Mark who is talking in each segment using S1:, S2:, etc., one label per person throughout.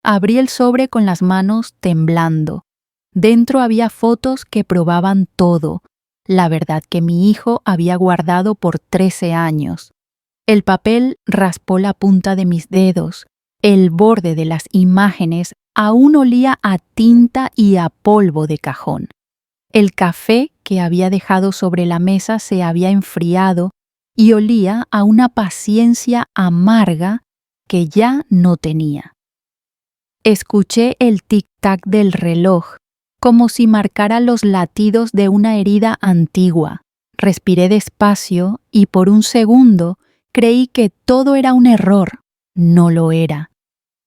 S1: Abrí el sobre con las manos temblando. Dentro había fotos que probaban todo, la verdad que mi hijo había guardado por 13 años. El papel raspó la punta de mis dedos. El borde de las imágenes aún olía a tinta y a polvo de cajón. El café que había dejado sobre la mesa se había enfriado y olía a una paciencia amarga que ya no tenía. Escuché el tic-tac del reloj, como si marcara los latidos de una herida antigua. Respiré despacio y por un segundo creí que todo era un error. No lo era.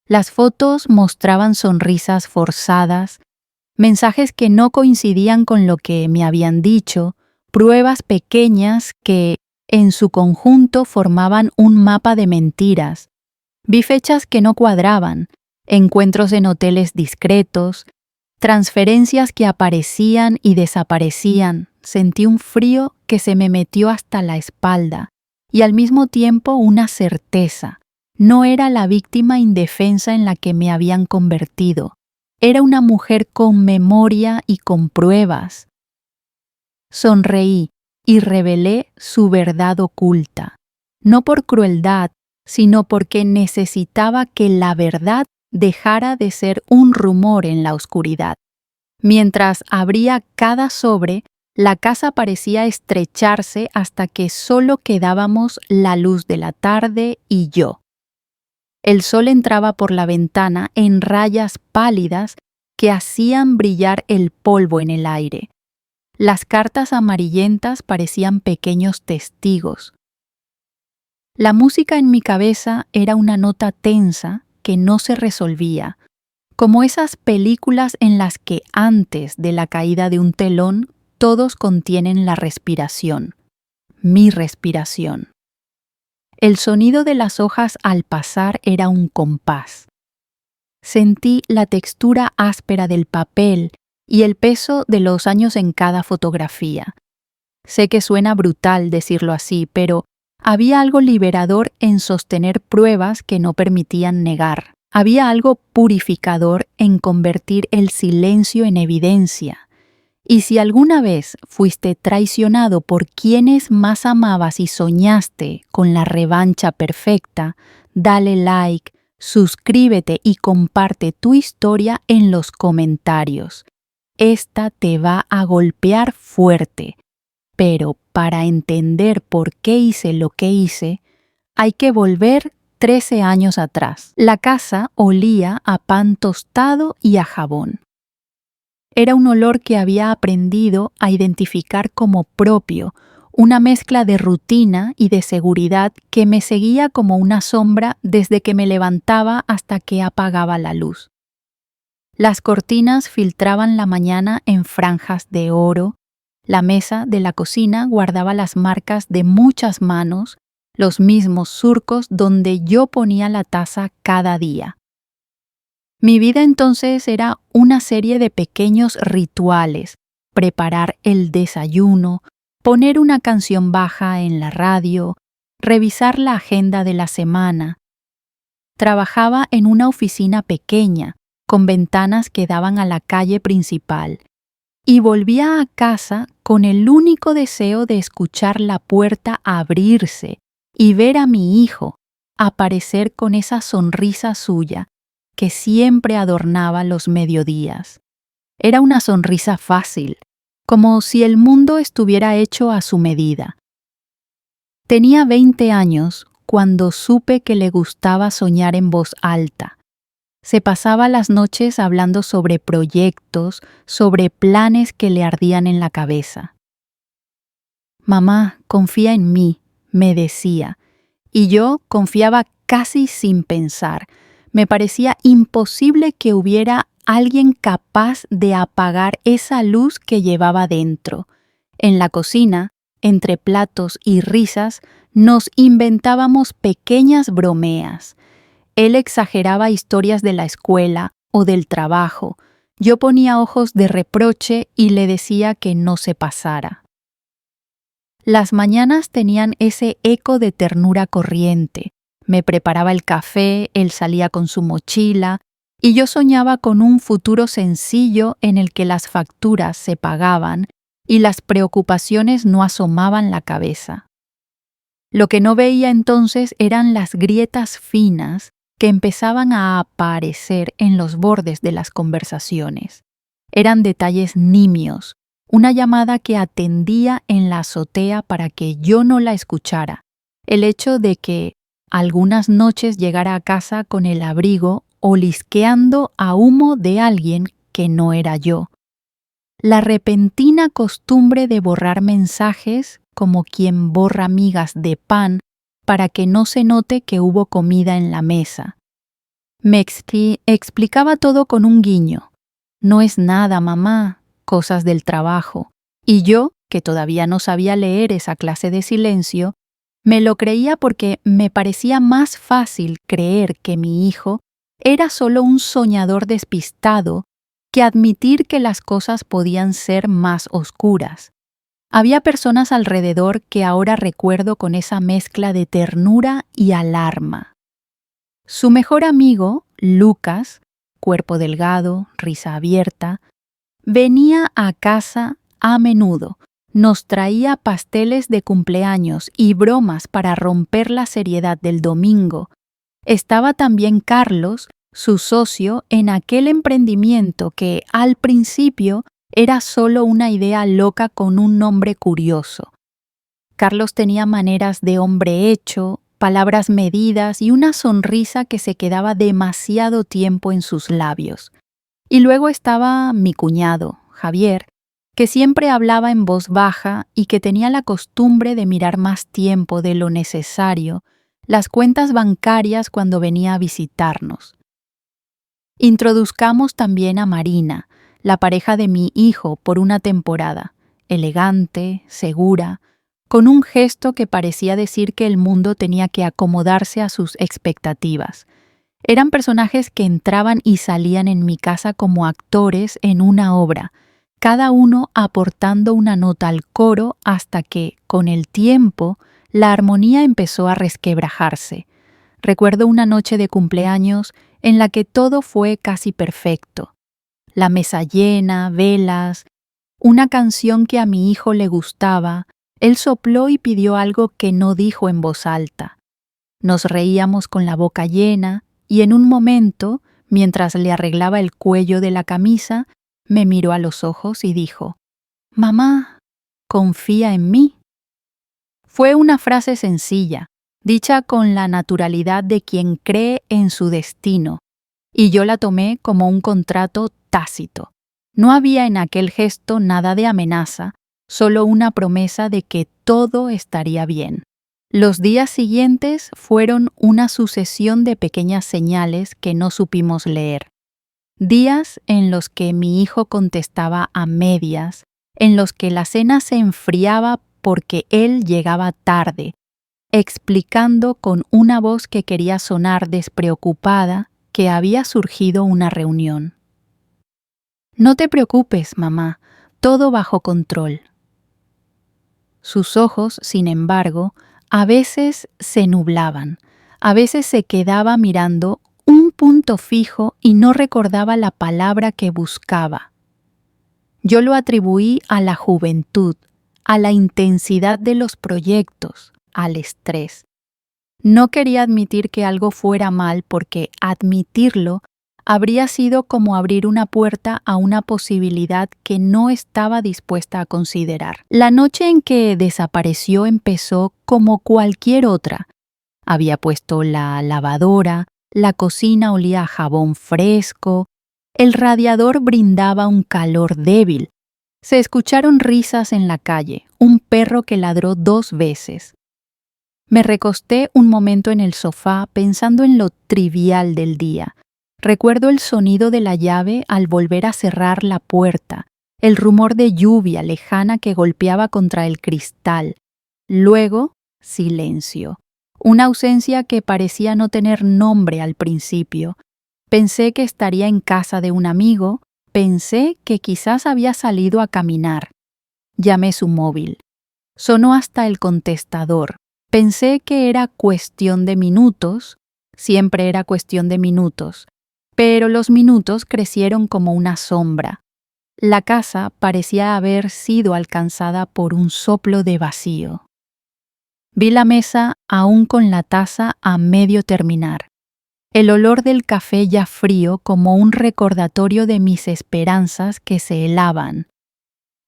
S1: Las fotos mostraban sonrisas forzadas, mensajes que no coincidían con lo que me habían dicho, pruebas pequeñas que, en su conjunto, formaban un mapa de mentiras. Vi fechas que no cuadraban, encuentros en hoteles discretos, transferencias que aparecían y desaparecían. Sentí un frío que se me metió hasta la espalda y al mismo tiempo una certeza. No era la víctima indefensa en la que me habían convertido. Era una mujer con memoria y con pruebas. Sonreí y revelé su verdad oculta, no por crueldad, sino porque necesitaba que la verdad dejara de ser un rumor en la oscuridad. Mientras abría cada sobre, la casa parecía estrecharse hasta que solo quedábamos la luz de la tarde y yo. El sol entraba por la ventana en rayas pálidas que hacían brillar el polvo en el aire. Las cartas amarillentas parecían pequeños testigos. La música en mi cabeza era una nota tensa que no se resolvía, como esas películas en las que antes de la caída de un telón todos contienen la respiración, mi respiración. El sonido de las hojas al pasar era un compás. Sentí la textura áspera del papel y el peso de los años en cada fotografía. Sé que suena brutal decirlo así, pero había algo liberador en sostener pruebas que no permitían negar. Había algo purificador en convertir el silencio en evidencia. Y si alguna vez fuiste traicionado por quienes más amabas y soñaste con la revancha perfecta, dale like, suscríbete y comparte tu historia en los comentarios. Esta te va a golpear fuerte, pero para entender por qué hice lo que hice, hay que volver 13 años atrás. La casa olía a pan tostado y a jabón. Era un olor que había aprendido a identificar como propio, una mezcla de rutina y de seguridad que me seguía como una sombra desde que me levantaba hasta que apagaba la luz. Las cortinas filtraban la mañana en franjas de oro, la mesa de la cocina guardaba las marcas de muchas manos, los mismos surcos donde yo ponía la taza cada día. Mi vida entonces era una serie de pequeños rituales: preparar el desayuno, poner una canción baja en la radio, revisar la agenda de la semana. Trabajaba en una oficina pequeña, con ventanas que daban a la calle principal, y volvía a casa con el único deseo de escuchar la puerta abrirse y ver a mi hijo aparecer con esa sonrisa suya que siempre adornaba los mediodías. Era una sonrisa fácil, como si el mundo estuviera hecho a su medida. Tenía 20 años cuando supe que le gustaba soñar en voz alta. Se pasaba las noches hablando sobre proyectos, sobre planes que le ardían en la cabeza. «Mamá, confía en mí», me decía, y yo confiaba casi sin pensar. Me parecía imposible que hubiera alguien capaz de apagar esa luz que llevaba dentro. En la cocina, entre platos y risas, nos inventábamos pequeñas bromeas. Él exageraba historias de la escuela o del trabajo. Yo ponía ojos de reproche y le decía que no se pasara. Las mañanas tenían ese eco de ternura corriente. Me preparaba el café, él salía con su mochila, Y yo soñaba con un futuro sencillo en el que las facturas se pagaban y las preocupaciones no asomaban la cabeza. Lo que no veía entonces eran las grietas finas que empezaban a aparecer en los bordes de las conversaciones. Eran detalles nimios, una llamada que atendía en la azotea para que yo no la escuchara, el hecho de que algunas noches llegara a casa con el abrigo olisqueando a humo de alguien que no era yo. La repentina costumbre de borrar mensajes como quien borra migas de pan para que no se note que hubo comida en la mesa. Me explicaba todo con un guiño. No es nada, mamá, cosas del trabajo. Y yo, que todavía no sabía leer esa clase de silencio, me lo creía porque me parecía más fácil creer que mi hijo era solo un soñador despistado que admitir que las cosas podían ser más oscuras. Había personas alrededor que ahora recuerdo con esa mezcla de ternura y alarma. Su mejor amigo, Lucas, cuerpo delgado, risa abierta, venía a casa a menudo. Nos traía pasteles de cumpleaños y bromas para romper la seriedad del domingo. Estaba también Carlos, su socio, en aquel emprendimiento que, al principio, era solo una idea loca con un nombre curioso. Carlos tenía maneras de hombre hecho, palabras medidas y una sonrisa que se quedaba demasiado tiempo en sus labios. Y luego estaba mi cuñado, Javier, que siempre hablaba en voz baja y que tenía la costumbre de mirar más tiempo de lo necesario las cuentas bancarias cuando venía a visitarnos. Introduzcamos también a Marina, la pareja de mi hijo, por una temporada, elegante, segura, con un gesto que parecía decir que el mundo tenía que acomodarse a sus expectativas. Eran personajes que entraban y salían en mi casa como actores en una obra, cada uno aportando una nota al coro hasta que, con el tiempo, la armonía empezó a resquebrajarse. Recuerdo una noche de cumpleaños en la que todo fue casi perfecto. La mesa llena, velas, una canción que a mi hijo le gustaba. Él sopló y pidió algo que no dijo en voz alta. Nos reíamos con la boca llena y en un momento, mientras le arreglaba el cuello de la camisa, me miró a los ojos y dijo: «Mamá, confía en mí». Fue una frase sencilla, dicha con la naturalidad de quien cree en su destino, y yo la tomé como un contrato tácito. No había en aquel gesto nada de amenaza, solo una promesa de que todo estaría bien. Los días siguientes fueron una sucesión de pequeñas señales que no supimos leer. Días en los que mi hijo contestaba a medias, en los que la cena se enfriaba porque él llegaba tarde, explicando con una voz que quería sonar despreocupada que había surgido una reunión. «No te preocupes, mamá, todo bajo control». Sus ojos, sin embargo, a veces se nublaban, a veces se quedaba mirando un punto fijo y no recordaba la palabra que buscaba. Yo lo atribuí a la juventud, a la intensidad de los proyectos, al estrés. No quería admitir que algo fuera mal porque admitirlo habría sido como abrir una puerta a una posibilidad que no estaba dispuesta a considerar. La noche en que desapareció empezó como cualquier otra. Había puesto la lavadora, la cocina olía a jabón fresco, el radiador brindaba un calor débil. Se escucharon risas en la calle, un perro que ladró 2 veces. Me recosté un momento en el sofá pensando en lo trivial del día. Recuerdo el sonido de la llave al volver a cerrar la puerta, el rumor de lluvia lejana que golpeaba contra el cristal. Luego, silencio. Una ausencia que parecía no tener nombre al principio. Pensé que estaría en casa de un amigo, pensé que quizás había salido a caminar. Llamé su móvil. Sonó hasta el contestador. Pensé que era cuestión de minutos, siempre era cuestión de minutos, Pero los minutos crecieron como una sombra. La casa parecía haber sido alcanzada por un soplo de vacío. Vi la mesa aún con la taza a medio terminar. El olor del café ya frío como un recordatorio de mis esperanzas que se helaban.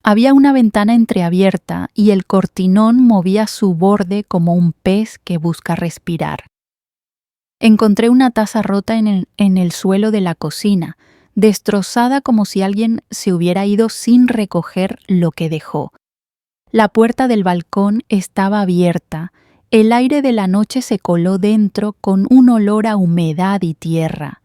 S1: Había una ventana entreabierta y el cortinón movía su borde como un pez que busca respirar. Encontré una taza rota en el suelo de la cocina, destrozada como si alguien se hubiera ido sin recoger lo que dejó. La puerta del balcón estaba abierta, el aire de la noche se coló dentro con un olor a humedad y tierra.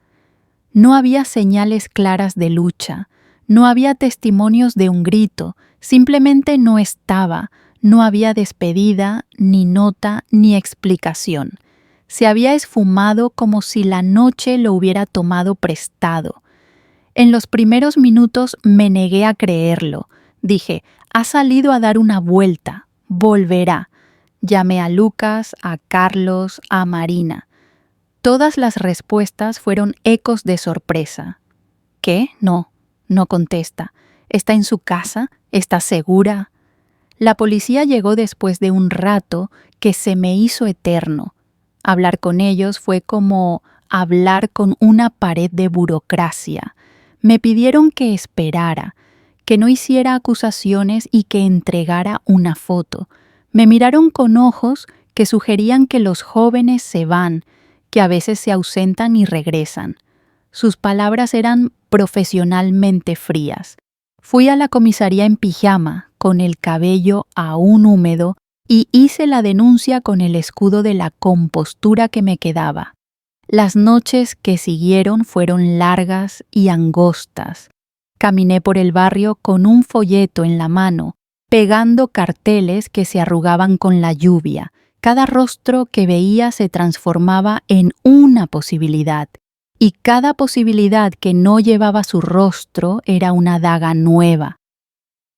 S1: No había señales claras de lucha, no había testimonios de un grito, simplemente no estaba, no había despedida, ni nota, ni explicación. Se había esfumado como si la noche lo hubiera tomado prestado. En los primeros minutos me negué a creerlo. Dije, ha salido a dar una vuelta, volverá. Llamé a Lucas, a Carlos, a Marina. Todas las respuestas fueron ecos de sorpresa. ¿Qué? No contesta. ¿Está en su casa? ¿Está segura? La policía llegó después de un rato que se me hizo eterno. Hablar con ellos fue como hablar con una pared de burocracia. Me pidieron que esperara, que no hiciera acusaciones y que entregara una foto. Me miraron con ojos que sugerían que los jóvenes se van, que a veces se ausentan y regresan. Sus palabras eran profesionalmente frías. Fui a la comisaría en pijama, con el cabello aún húmedo, y hice la denuncia con el escudo de la compostura que me quedaba. Las noches que siguieron fueron largas y angostas. Caminé por el barrio con un folleto en la mano, pegando carteles que se arrugaban con la lluvia. Cada rostro que veía se transformaba en una posibilidad, y cada posibilidad que no llevaba su rostro era una daga nueva.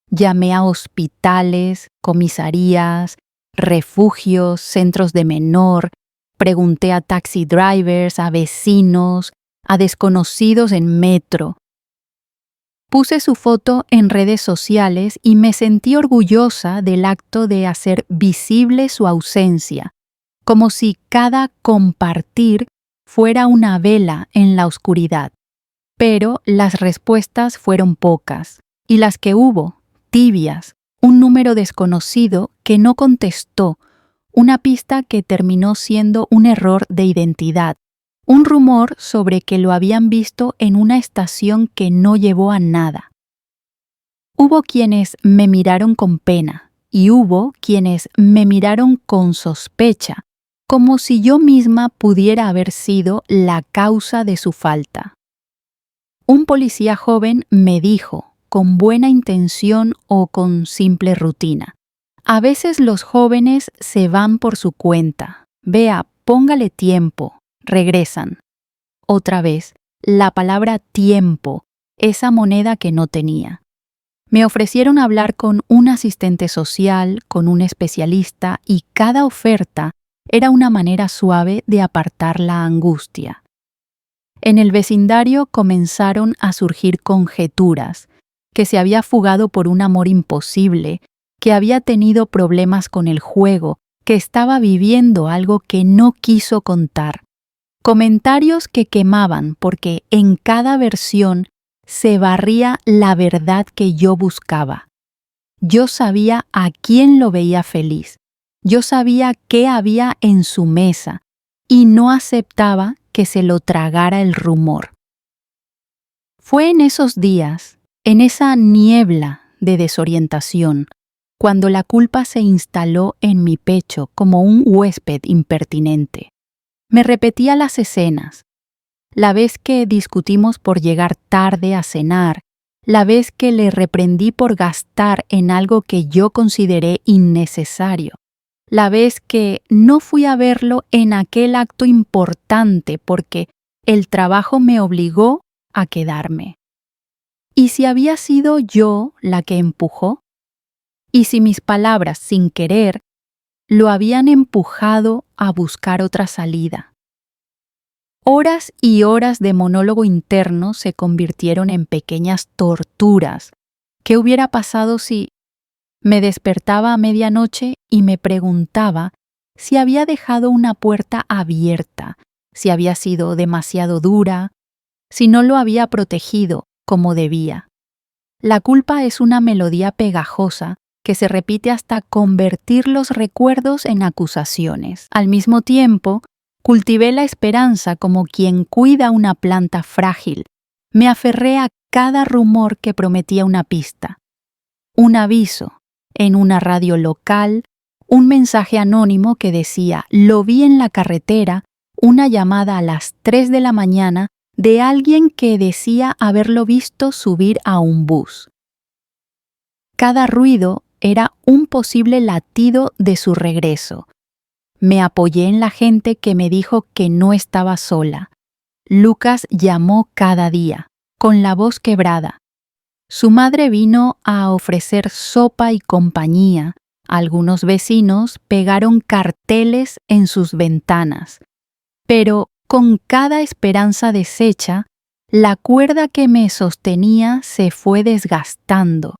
S1: Llamé a hospitales, comisarías, refugios, centros de menor, pregunté a taxi drivers, a vecinos, a desconocidos en metro. Puse su foto en redes sociales y me sentí orgullosa del acto de hacer visible su ausencia, como si cada compartir fuera una vela en la oscuridad. Pero las respuestas fueron pocas, y las que hubo, tibias, un número desconocido que no contestó, una pista que terminó siendo un error de identidad, un rumor sobre que lo habían visto en una estación que no llevó a nada. Hubo quienes me miraron con pena y hubo quienes me miraron con sospecha, como si yo misma pudiera haber sido la causa de su falta. Un policía joven me dijo, con buena intención o con simple rutina, a veces los jóvenes se van por su cuenta. Vea, póngale tiempo, regresan. Otra vez, la palabra tiempo, esa moneda que no tenía. Me ofrecieron hablar con un asistente social, con un especialista, y cada oferta era una manera suave de apartar la angustia. En el vecindario comenzaron a surgir conjeturas, que se había fugado por un amor imposible, que había tenido problemas con el juego, que estaba viviendo algo que no quiso contar. Comentarios que quemaban porque en cada versión se barría la verdad que yo buscaba. Yo sabía a quién lo veía feliz. Yo sabía qué había en su mesa y no aceptaba que se lo tragara el rumor. Fue en esos días, en esa niebla de desorientación, cuando la culpa se instaló en mi pecho como un huésped impertinente. Me repetía las escenas. La vez que discutimos por llegar tarde a cenar, la vez que le reprendí por gastar en algo que yo consideré innecesario, la vez que no fui a verlo en aquel acto importante porque el trabajo me obligó a quedarme. ¿Y si había sido yo la que empujó? ¿Y si mis palabras, sin querer, lo habían empujado a buscar otra salida? Horas y horas de monólogo interno se convirtieron en pequeñas torturas. ¿Qué hubiera pasado si me despertaba a medianoche y me preguntaba si había dejado una puerta abierta, si había sido demasiado dura, si no lo había protegido como debía? La culpa es una melodía pegajosa que se repite hasta convertir los recuerdos en acusaciones. Al mismo tiempo, cultivé la esperanza como quien cuida una planta frágil. Me aferré a cada rumor que prometía una pista. Un aviso en una radio local, un mensaje anónimo que decía «Lo vi en la carretera», una llamada a las 3 de la mañana de alguien que decía haberlo visto subir a un bus. Cada ruido era un posible latido de su regreso. Me apoyé en la gente que me dijo que no estaba sola. Lucas llamó cada día, con la voz quebrada. Su madre vino a ofrecer sopa y compañía. Algunos vecinos pegaron carteles en sus ventanas. Pero con cada esperanza deshecha, la cuerda que me sostenía se fue desgastando.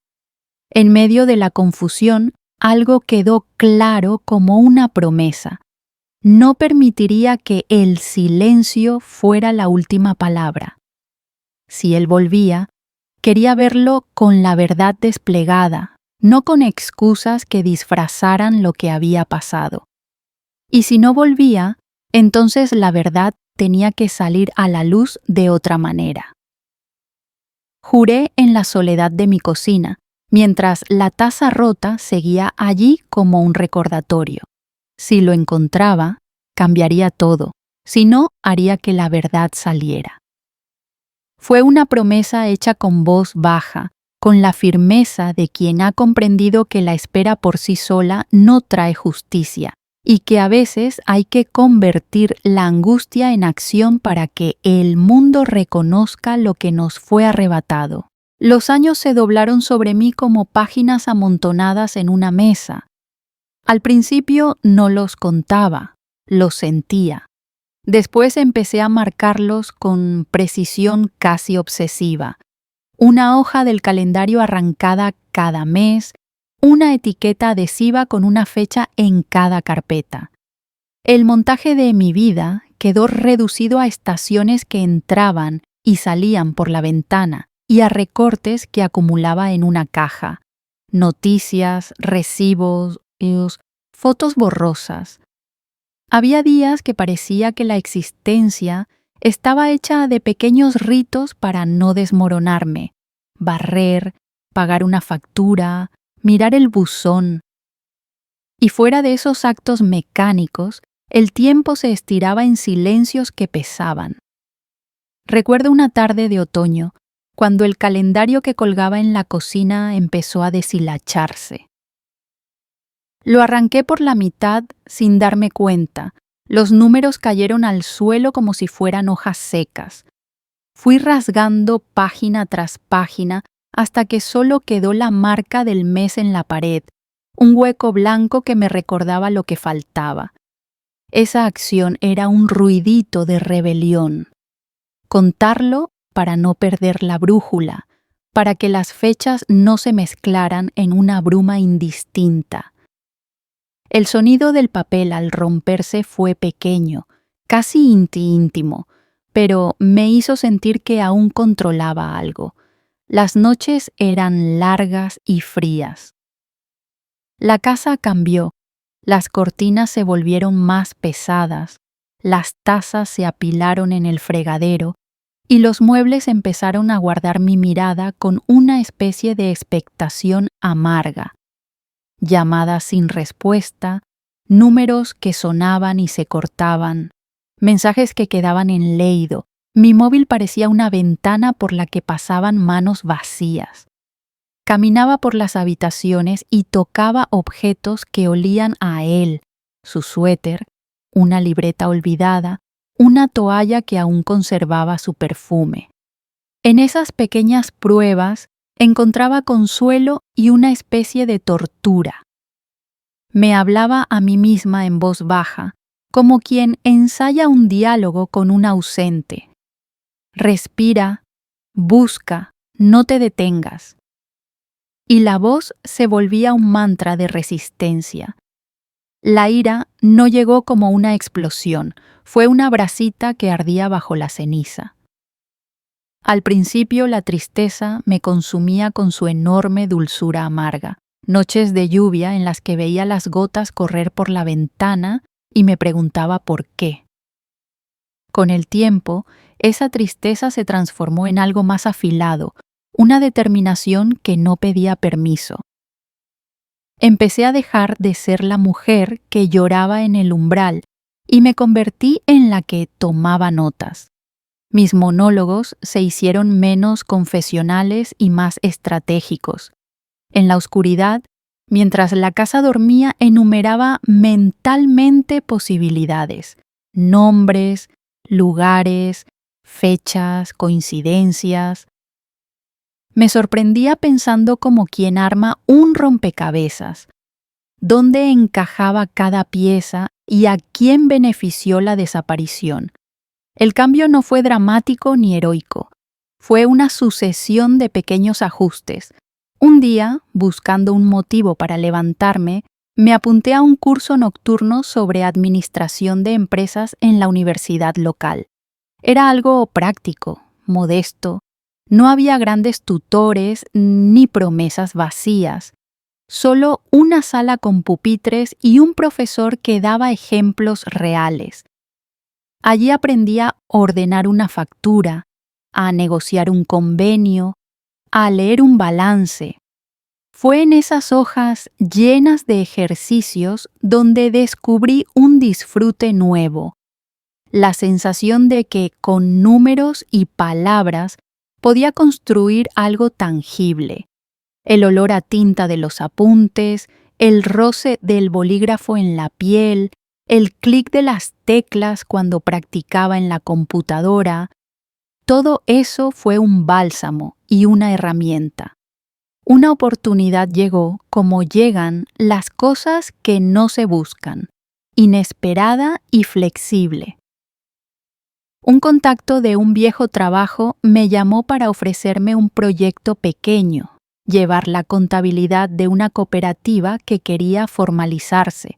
S1: En medio de la confusión, algo quedó claro como una promesa. No permitiría que el silencio fuera la última palabra. Si él volvía, quería verlo con la verdad desplegada, no con excusas que disfrazaran lo que había pasado. Y si no volvía, entonces la verdad tenía que salir a la luz de otra manera. Juré en la soledad de mi cocina, mientras la taza rota seguía allí como un recordatorio. Si lo encontraba, cambiaría todo, si no, haría que la verdad saliera. Fue una promesa hecha con voz baja, con la firmeza de quien ha comprendido que la espera por sí sola no trae justicia, y que a veces hay que convertir la angustia en acción para que el mundo reconozca lo que nos fue arrebatado. Los años se doblaron sobre mí como páginas amontonadas en una mesa. Al principio no los contaba, los sentía. Después empecé a marcarlos con precisión casi obsesiva. Una hoja del calendario arrancada cada mes, una etiqueta adhesiva con una fecha en cada carpeta. El montaje de mi vida quedó reducido a estaciones que entraban y salían por la ventana y a recortes que acumulaba en una caja. Noticias, recibos, fotos borrosas. Había días que parecía que la existencia estaba hecha de pequeños ritos para no desmoronarme. Barrer, pagar una factura, mirar el buzón. Y fuera de esos actos mecánicos, el tiempo se estiraba en silencios que pesaban. Recuerdo una tarde de otoño, cuando el calendario que colgaba en la cocina empezó a deshilacharse. Lo arranqué por la mitad sin darme cuenta. Los números cayeron al suelo como si fueran hojas secas. Fui rasgando página tras página hasta que solo quedó la marca del mes en la pared, un hueco blanco que me recordaba lo que faltaba. Esa acción era un ruidito de rebelión. Contarlo para no perder la brújula, para que las fechas no se mezclaran en una bruma indistinta. El sonido del papel al romperse fue pequeño, casi íntimo, pero me hizo sentir que aún controlaba algo. Las noches eran largas y frías. La casa cambió, las cortinas se volvieron más pesadas, las tazas se apilaron en el fregadero y los muebles empezaron a guardar mi mirada con una especie de expectación amarga. Llamadas sin respuesta, números que sonaban y se cortaban, mensajes que quedaban en léido. Mi móvil parecía una ventana por la que pasaban manos vacías. Caminaba por las habitaciones y tocaba objetos que olían a él, su suéter, una libreta olvidada, una toalla que aún conservaba su perfume. En esas pequeñas pruebas encontraba consuelo y una especie de tortura. Me hablaba a mí misma en voz baja, como quien ensaya un diálogo con un ausente. Respira, busca, no te detengas. Y la voz se volvía un mantra de resistencia. La ira no llegó como una explosión, fue una brasita que ardía bajo la ceniza. Al principio la tristeza me consumía con su enorme dulzura amarga, noches de lluvia en las que veía las gotas correr por la ventana y me preguntaba por qué. Con el tiempo, esa tristeza se transformó en algo más afilado, una determinación que no pedía permiso. Empecé a dejar de ser la mujer que lloraba en el umbral y me convertí en la que tomaba notas. Mis monólogos se hicieron menos confesionales y más estratégicos. En la oscuridad, mientras la casa dormía, enumeraba mentalmente posibilidades, nombres, lugares, fechas, coincidencias. Me sorprendía pensando como quien arma un rompecabezas, dónde encajaba cada pieza y a quién benefició la desaparición. El cambio no fue dramático ni heroico, fue una sucesión de pequeños ajustes. Un día, buscando un motivo para levantarme, me apunté a un curso nocturno sobre administración de empresas en la universidad local. Era algo práctico, modesto. No había grandes tutores ni promesas vacías. Solo una sala con pupitres y un profesor que daba ejemplos reales. Allí aprendí a ordenar una factura, a negociar un convenio, a leer un balance. Fue en esas hojas llenas de ejercicios donde descubrí un disfrute nuevo, la sensación de que con números y palabras podía construir algo tangible. El olor a tinta de los apuntes, el roce del bolígrafo en la piel, el clic de las teclas cuando practicaba en la computadora, todo eso fue un bálsamo y una herramienta. Una oportunidad llegó como llegan las cosas que no se buscan, inesperada y flexible. Un contacto de un viejo trabajo me llamó para ofrecerme un proyecto pequeño, llevar la contabilidad de una cooperativa que quería formalizarse.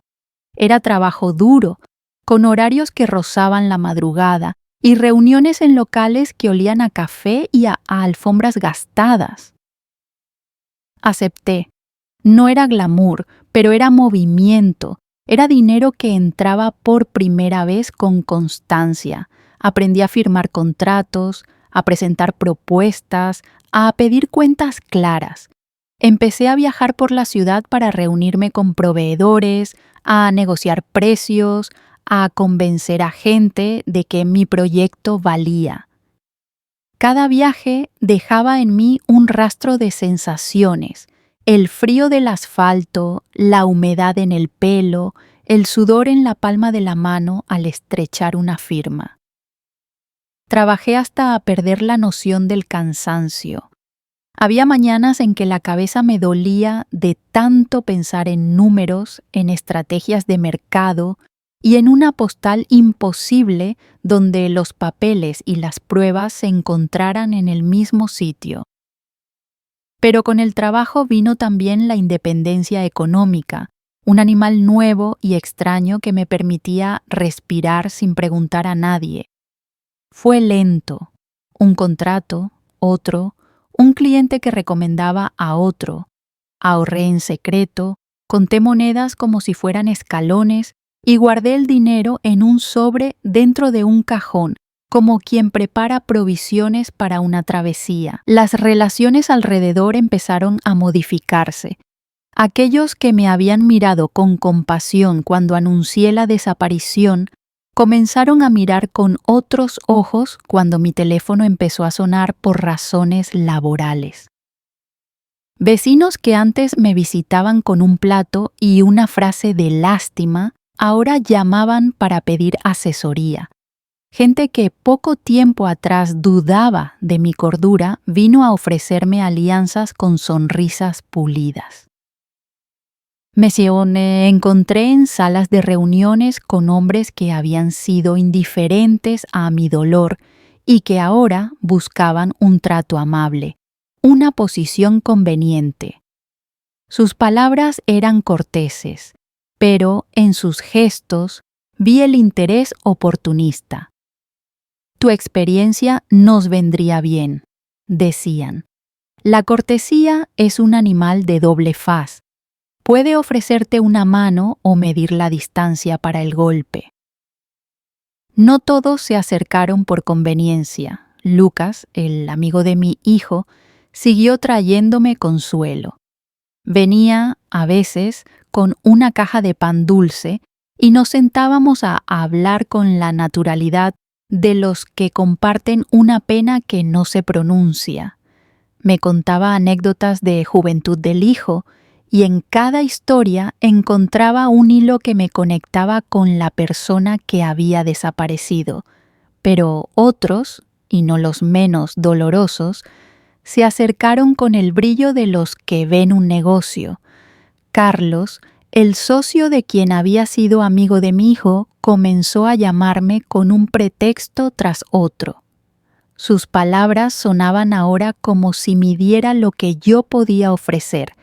S1: Era trabajo duro, con horarios que rozaban la madrugada y reuniones en locales que olían a café y a alfombras gastadas. Acepté. No era glamour, pero era movimiento. Era dinero que entraba por primera vez con constancia. Aprendí a firmar contratos, a presentar propuestas, a pedir cuentas claras. Empecé a viajar por la ciudad para reunirme con proveedores, a negociar precios, a convencer a gente de que mi proyecto valía. Cada viaje dejaba en mí un rastro de sensaciones, el frío del asfalto, la humedad en el pelo, el sudor en la palma de la mano al estrechar una firma. Trabajé hasta perder la noción del cansancio. Había mañanas en que la cabeza me dolía de tanto pensar en números, en estrategias de mercado y en una postal imposible donde los papeles y las pruebas se encontraran en el mismo sitio. Pero con el trabajo vino también la independencia económica, un animal nuevo y extraño que me permitía respirar sin preguntar a nadie. Fue lento, un contrato, otro, un cliente que recomendaba a otro. Ahorré en secreto, conté monedas como si fueran escalones y guardé el dinero en un sobre dentro de un cajón, como quien prepara provisiones para una travesía. Las relaciones alrededor empezaron a modificarse. Aquellos que me habían mirado con compasión cuando anuncié la desaparición comenzaron a mirar con otros ojos cuando mi teléfono empezó a sonar por razones laborales. Vecinos que antes me visitaban con un plato y una frase de lástima, ahora llamaban para pedir asesoría. Gente que poco tiempo atrás dudaba de mi cordura vino a ofrecerme alianzas con sonrisas pulidas. Me encontré en salas de reuniones con hombres que habían sido indiferentes a mi dolor y que ahora buscaban un trato amable, una posición conveniente. Sus palabras eran corteses, pero en sus gestos vi el interés oportunista. Tu experiencia nos vendría bien, decían. La cortesía es un animal de doble faz. Puede ofrecerte una mano o medir la distancia para el golpe. No todos se acercaron por conveniencia. Lucas, el amigo de mi hijo, siguió trayéndome consuelo. Venía, a veces, con una caja de pan dulce y nos sentábamos a hablar con la naturalidad de los que comparten una pena que no se pronuncia. Me contaba anécdotas de juventud del hijo y en cada historia encontraba un hilo que me conectaba con la persona que había desaparecido, pero otros, y no los menos dolorosos, se acercaron con el brillo de los que ven un negocio. Carlos, el socio de quien había sido amigo de mi hijo, comenzó a llamarme con un pretexto tras otro. Sus palabras sonaban ahora como si midiera lo que yo podía ofrecer,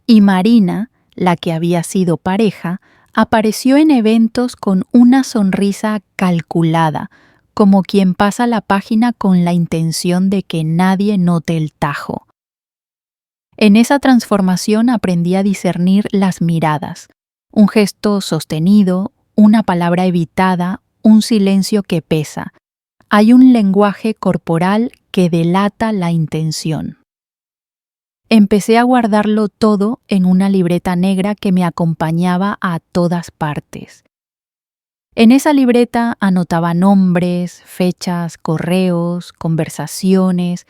S1: y Marina, la que había sido pareja, apareció en eventos con una sonrisa calculada, como quien pasa la página con la intención de que nadie note el tajo. En esa transformación aprendí a discernir las miradas, un gesto sostenido, una palabra evitada, un silencio que pesa. Hay un lenguaje corporal que delata la intención. Empecé a guardarlo todo en una libreta negra que me acompañaba a todas partes. En esa libreta anotaba nombres, fechas, correos, conversaciones,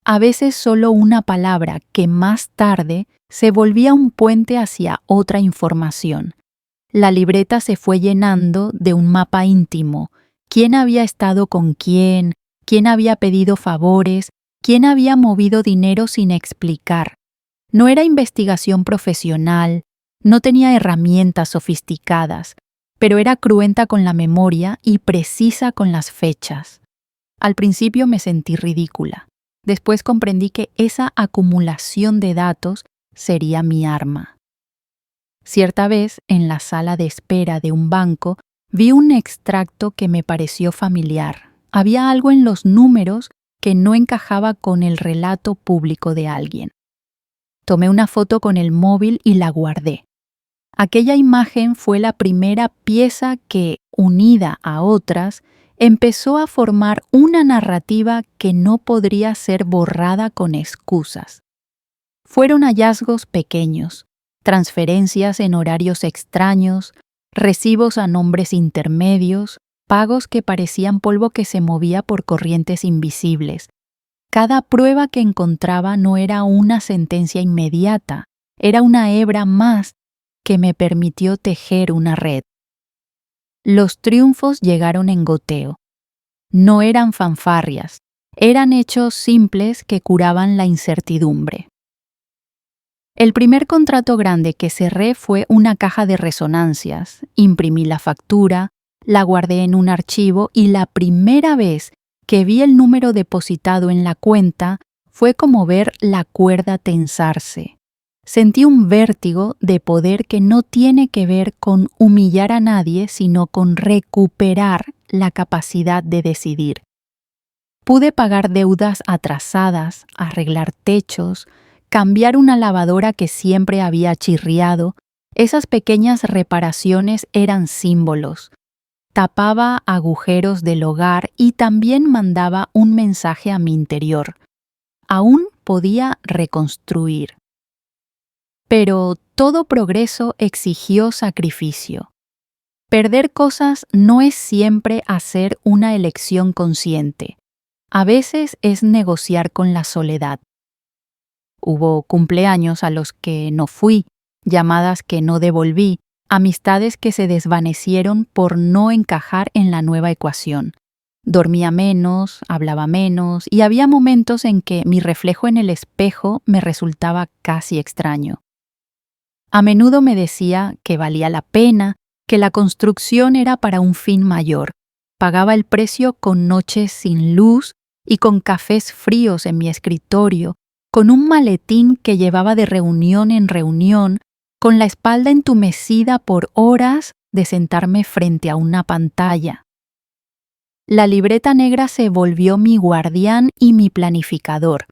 S1: a veces solo una palabra que más tarde se volvía un puente hacia otra información. La libreta se fue llenando de un mapa íntimo, quién había estado con quién había pedido favores, quién había movido dinero sin explicar. No era investigación profesional, no tenía herramientas sofisticadas, pero era cruenta con la memoria y precisa con las fechas. Al principio me sentí ridícula. Después comprendí que esa acumulación de datos sería mi arma. Cierta vez, en la sala de espera de un banco, vi un extracto que me pareció familiar. Había algo en los números que no encajaba con el relato público de alguien. Tomé una foto con el móvil y la guardé. Aquella imagen fue la primera pieza que, unida a otras, empezó a formar una narrativa que no podría ser borrada con excusas. Fueron hallazgos pequeños, transferencias en horarios extraños, recibos a nombres intermedios, pagos que parecían polvo que se movía por corrientes invisibles. Cada prueba que encontraba no era una sentencia inmediata, era una hebra más que me permitió tejer una red. Los triunfos llegaron en goteo. No eran fanfarrias, eran hechos simples que curaban la incertidumbre. El primer contrato grande que cerré fue una caja de resonancias. Imprimí la factura, la guardé en un archivo y la primera vez que vi el número depositado en la cuenta fue como ver la cuerda tensarse. Sentí un vértigo de poder que no tiene que ver con humillar a nadie, sino con recuperar la capacidad de decidir. Pude pagar deudas atrasadas, arreglar techos, cambiar una lavadora que siempre había chirriado. Esas pequeñas reparaciones eran símbolos. Tapaba agujeros del hogar y también mandaba un mensaje a mi interior. Aún podía reconstruir. Pero todo progreso exigió sacrificio. Perder cosas no es siempre hacer una elección consciente. A veces es negociar con la soledad. Hubo cumpleaños a los que no fui, llamadas que no devolví, amistades que se desvanecieron por no encajar en la nueva ecuación. Dormía menos, hablaba menos y había momentos en que mi reflejo en el espejo me resultaba casi extraño. A menudo me decía que valía la pena, que la construcción era para un fin mayor. Pagaba el precio con noches sin luz y con cafés fríos en mi escritorio, con un maletín que llevaba de reunión en reunión, con la espalda entumecida por horas de sentarme frente a una pantalla. La libreta negra se volvió mi guardián y mi planificador.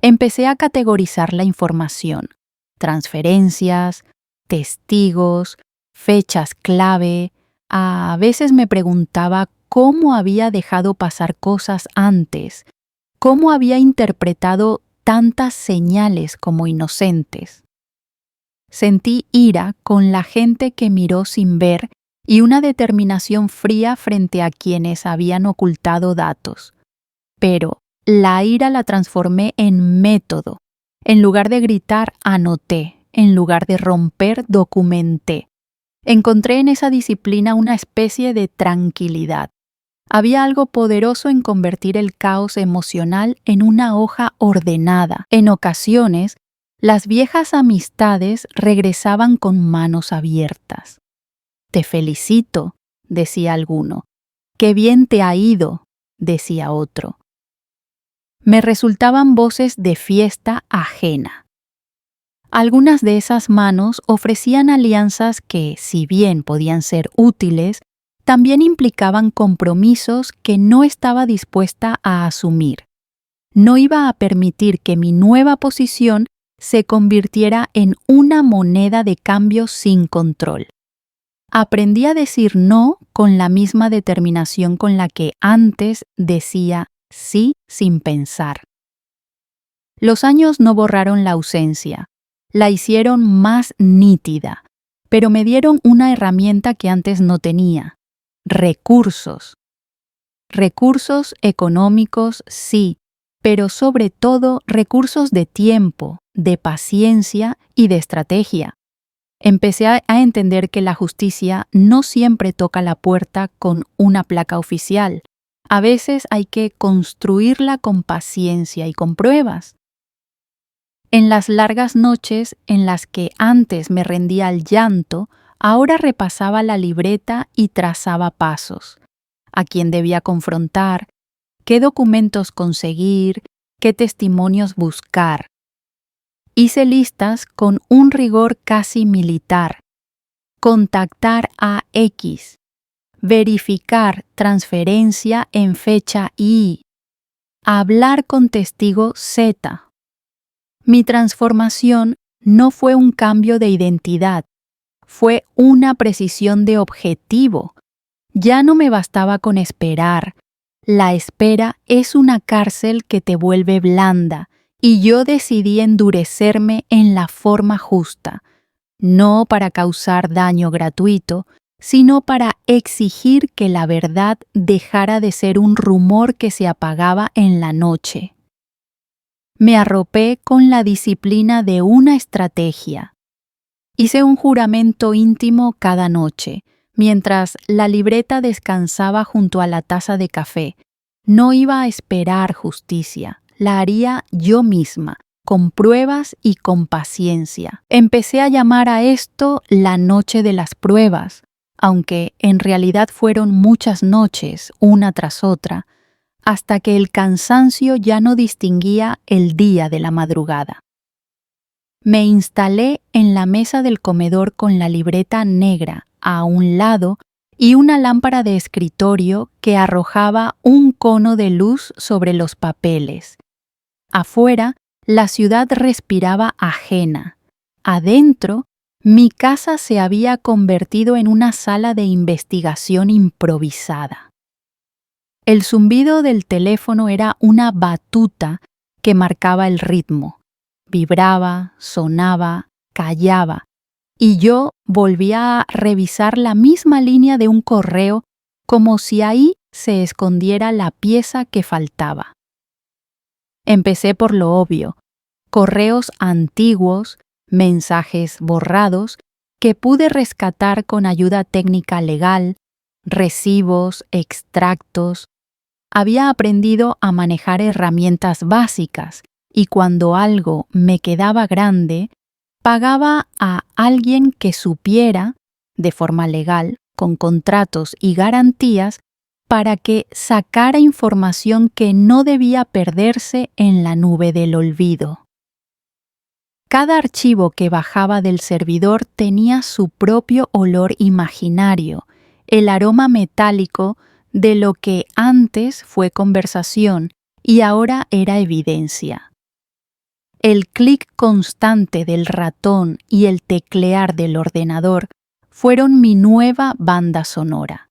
S1: Empecé a categorizar la información: transferencias, testigos, fechas clave. A veces me preguntaba cómo había dejado pasar cosas antes, cómo había interpretado tantas señales como inocentes. Sentí ira con la gente que miró sin ver y una determinación fría frente a quienes habían ocultado datos. Pero la ira la transformé en método. En lugar de gritar, anoté. En lugar de romper, documenté. Encontré en esa disciplina una especie de tranquilidad. Había algo poderoso en convertir el caos emocional en una hoja ordenada. En ocasiones, las viejas amistades regresaban con manos abiertas. «Te felicito», decía alguno. «Qué bien te ha ido», decía otro. Me resultaban voces de fiesta ajena. Algunas de esas manos ofrecían alianzas que, si bien podían ser útiles, también implicaban compromisos que no estaba dispuesta a asumir. No iba a permitir que mi nueva posición se convirtiera en una moneda de cambio sin control. Aprendí a decir no con la misma determinación con la que antes decía sí sin pensar. Los años no borraron la ausencia, la hicieron más nítida, pero me dieron una herramienta que antes no tenía: recursos. Recursos económicos, sí, pero sobre todo recursos de tiempo, de paciencia y de estrategia. Empecé a entender que la justicia no siempre toca la puerta con una placa oficial. A veces hay que construirla con paciencia y con pruebas. En las largas noches en las que antes me rendía al llanto, ahora repasaba la libreta y trazaba pasos: a quién debía confrontar, qué documentos conseguir, qué testimonios buscar. Hice listas con un rigor casi militar: contactar a X, verificar transferencia en fecha Y, hablar con testigo Z. Mi transformación no fue un cambio de identidad, fue una precisión de objetivo. Ya no me bastaba con esperar. La espera es una cárcel que te vuelve blanda, y yo decidí endurecerme en la forma justa, no para causar daño gratuito, sino para exigir que la verdad dejara de ser un rumor que se apagaba en la noche. Me arropé con la disciplina de una estrategia. Hice un juramento íntimo cada noche, mientras la libreta descansaba junto a la taza de café. No iba a esperar justicia, la haría yo misma, con pruebas y con paciencia. Empecé a llamar a esto la noche de las pruebas, aunque en realidad fueron muchas noches, una tras otra, hasta que el cansancio ya no distinguía el día de la madrugada. Me instalé en la mesa del comedor con la libreta negra a un lado y una lámpara de escritorio que arrojaba un cono de luz sobre los papeles. Afuera, la ciudad respiraba ajena. Adentro, mi casa se había convertido en una sala de investigación improvisada. El zumbido del teléfono era una batuta que marcaba el ritmo. Vibraba, sonaba, callaba, y yo volvía a revisar la misma línea de un correo como si ahí se escondiera la pieza que faltaba. Empecé por lo obvio: correos antiguos, mensajes borrados que pude rescatar con ayuda técnica legal, recibos, extractos. Había aprendido a manejar herramientas básicas y cuando algo me quedaba grande, Pagaba a alguien que supiera, de forma legal, con contratos y garantías, para que sacara información que no debía perderse en la nube del olvido. Cada archivo que bajaba del servidor tenía su propio olor imaginario, el aroma metálico de lo que antes fue conversación y ahora era evidencia. El clic constante del ratón y el teclear del ordenador fueron mi nueva banda sonora.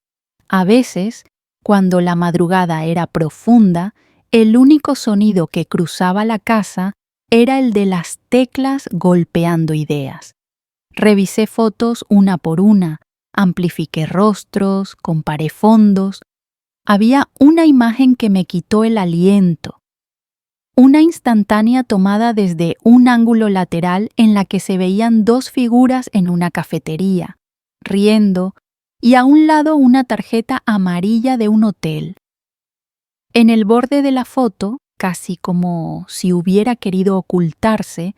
S1: A veces, cuando la madrugada era profunda, el único sonido que cruzaba la casa era el de las teclas golpeando ideas. Revisé fotos una por una, amplifiqué rostros, comparé fondos. Había una imagen que me quitó el aliento. Una instantánea tomada desde un ángulo lateral en la que se veían dos figuras en una cafetería, riendo, y a un lado una tarjeta amarilla de un hotel. En el borde de la foto, casi como si hubiera querido ocultarse,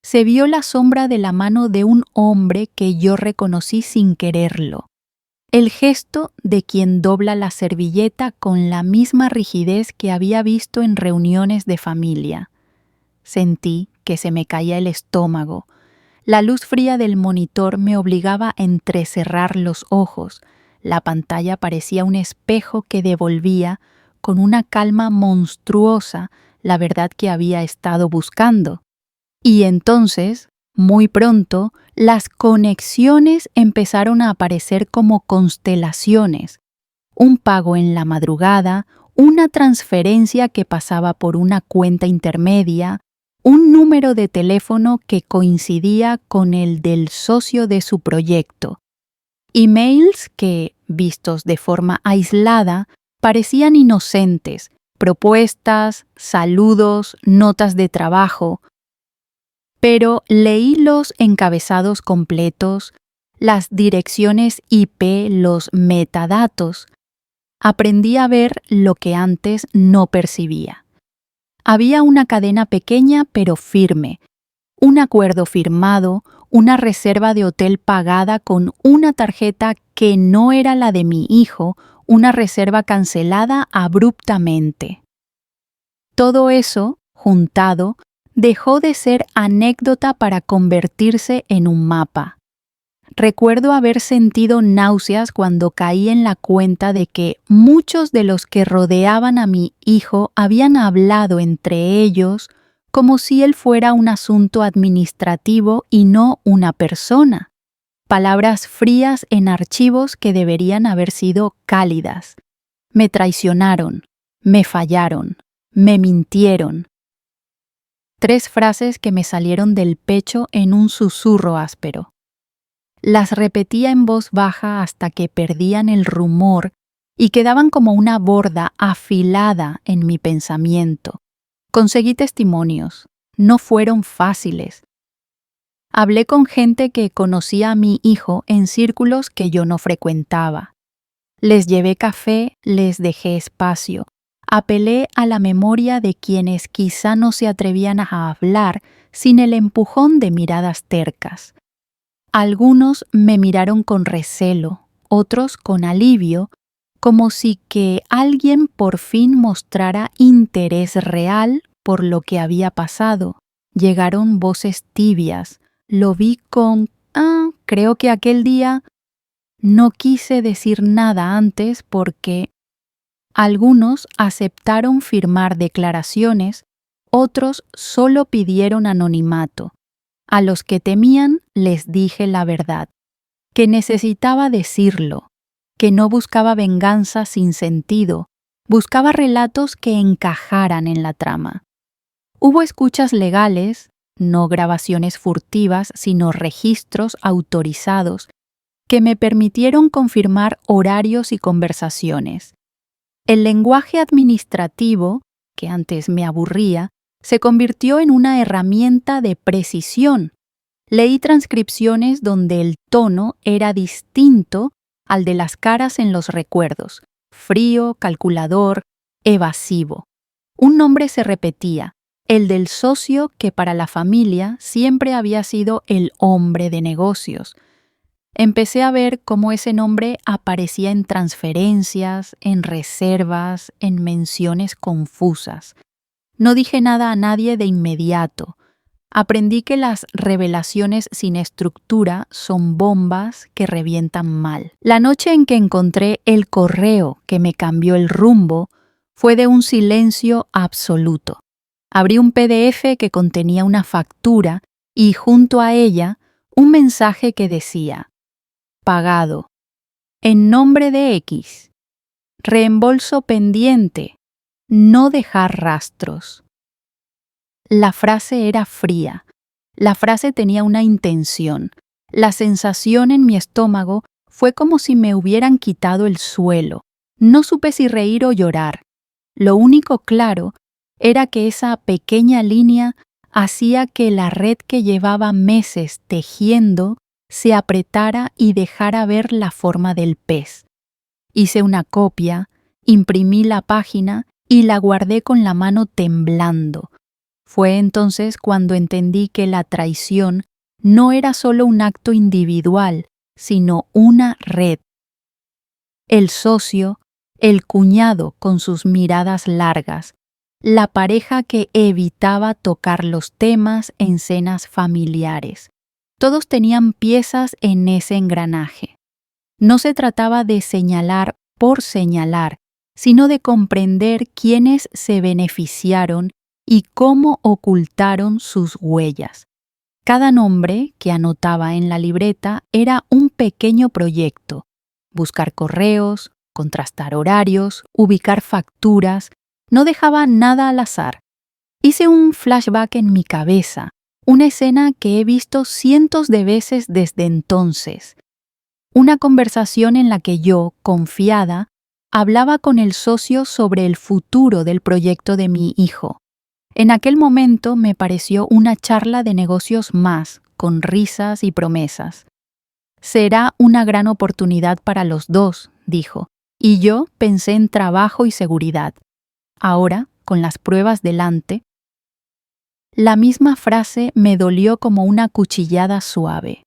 S1: se vio la sombra de la mano de un hombre que yo reconocí sin quererlo. El gesto de quien dobla la servilleta con la misma rigidez que había visto en reuniones de familia. Sentí que se me caía el estómago. La luz fría del monitor me obligaba a entrecerrar los ojos. La pantalla parecía un espejo que devolvía, con una calma monstruosa, la verdad que había estado buscando. Y entonces, muy pronto, las conexiones empezaron a aparecer como constelaciones. Un pago en la madrugada, una transferencia que pasaba por una cuenta intermedia, un número de teléfono que coincidía con el del socio de su proyecto. Emails que, vistos de forma aislada, parecían inocentes, propuestas, saludos, notas de trabajo. Pero leí los encabezados completos, las direcciones IP, los metadatos. Aprendí a ver lo que antes no percibía. Había una cadena pequeña pero firme, un acuerdo firmado, una reserva de hotel pagada con una tarjeta que no era la de mi hijo, una reserva cancelada abruptamente. Todo eso, juntado, dejó de ser anécdota para convertirse en un mapa. Recuerdo haber sentido náuseas cuando caí en la cuenta de que muchos de los que rodeaban a mi hijo habían hablado entre ellos como si él fuera un asunto administrativo y no una persona. Palabras frías en archivos que deberían haber sido cálidas. Me traicionaron, me fallaron, me mintieron. 3 frases que me salieron del pecho en un susurro áspero. Las repetía en voz baja hasta que perdían el rumor y quedaban como una borda afilada en mi pensamiento. Conseguí testimonios. No fueron fáciles. Hablé con gente que conocía a mi hijo en círculos que yo no frecuentaba. Les llevé café, les dejé espacio. Apelé a la memoria de quienes quizá no se atrevían a hablar sin el empujón de miradas tercas. Algunos me miraron con recelo, otros con alivio, como si que alguien por fin mostrara interés real por lo que había pasado. Llegaron voces tibias. Lo vi con, creo que aquel día no quise decir nada antes porque algunos aceptaron firmar declaraciones, otros solo pidieron anonimato. A los que temían les dije la verdad, que necesitaba decirlo, que no buscaba venganza sin sentido, buscaba relatos que encajaran en la trama. Hubo escuchas legales, no grabaciones furtivas, sino registros autorizados, que me permitieron confirmar horarios y conversaciones. El lenguaje administrativo, que antes me aburría, se convirtió en una herramienta de precisión. Leí transcripciones donde el tono era distinto al de las caras en los recuerdos, frío, calculador, evasivo. Un nombre se repetía, el del socio que para la familia siempre había sido el hombre de negocios. Empecé a ver cómo ese nombre aparecía en transferencias, en reservas, en menciones confusas. No dije nada a nadie de inmediato. Aprendí que las revelaciones sin estructura son bombas que revientan mal. La noche en que encontré el correo que me cambió el rumbo fue de un silencio absoluto. Abrí un PDF que contenía una factura y junto a ella un mensaje que decía: pagado. En nombre de X. Reembolso pendiente. No dejar rastros. La frase era fría. La frase tenía una intención. La sensación en mi estómago fue como si me hubieran quitado el suelo. No supe si reír o llorar. Lo único claro era que esa pequeña línea hacía que la red que llevaba meses tejiendo se apretara y dejara ver la forma del pez. Hice una copia, imprimí la página y la guardé con la mano temblando. Fue entonces cuando entendí que la traición no era solo un acto individual, sino una red. El socio, el cuñado con sus miradas largas, la pareja que evitaba tocar los temas en cenas familiares. Todos tenían piezas en ese engranaje. No se trataba de señalar por señalar, sino de comprender quiénes se beneficiaron y cómo ocultaron sus huellas. Cada nombre que anotaba en la libreta era un pequeño proyecto: buscar correos, contrastar horarios, ubicar facturas. No dejaba nada al azar. Hice un flashback en mi cabeza, una escena que he visto cientos de veces desde entonces. Una conversación en la que yo, confiada, hablaba con el socio sobre el futuro del proyecto de mi hijo. En aquel momento me pareció una charla de negocios más, con risas y promesas. Será una gran oportunidad para los dos, dijo, y yo pensé en trabajo y seguridad. Ahora, con las pruebas delante, la misma frase me dolió como una cuchillada suave.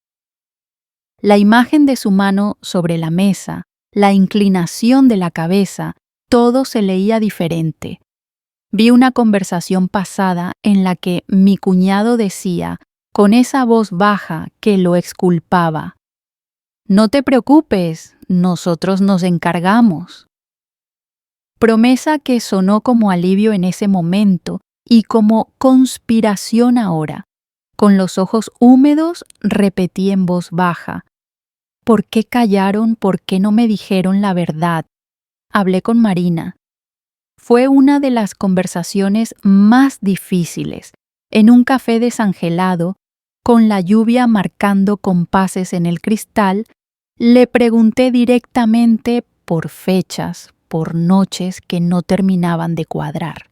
S1: La imagen de su mano sobre la mesa, la inclinación de la cabeza, todo se leía diferente. Vi una conversación pasada en la que mi cuñado decía, con esa voz baja que lo exculpaba: «No te preocupes, nosotros nos encargamos». Promesa que sonó como alivio en ese momento y como conspiración ahora. Con los ojos húmedos repetí en voz baja: ¿por qué callaron? ¿Por qué no me dijeron la verdad? Hablé con Marina. Fue una de las conversaciones más difíciles. En un café desangelado, con la lluvia marcando compases en el cristal, le pregunté directamente por fechas, por noches que no terminaban de cuadrar.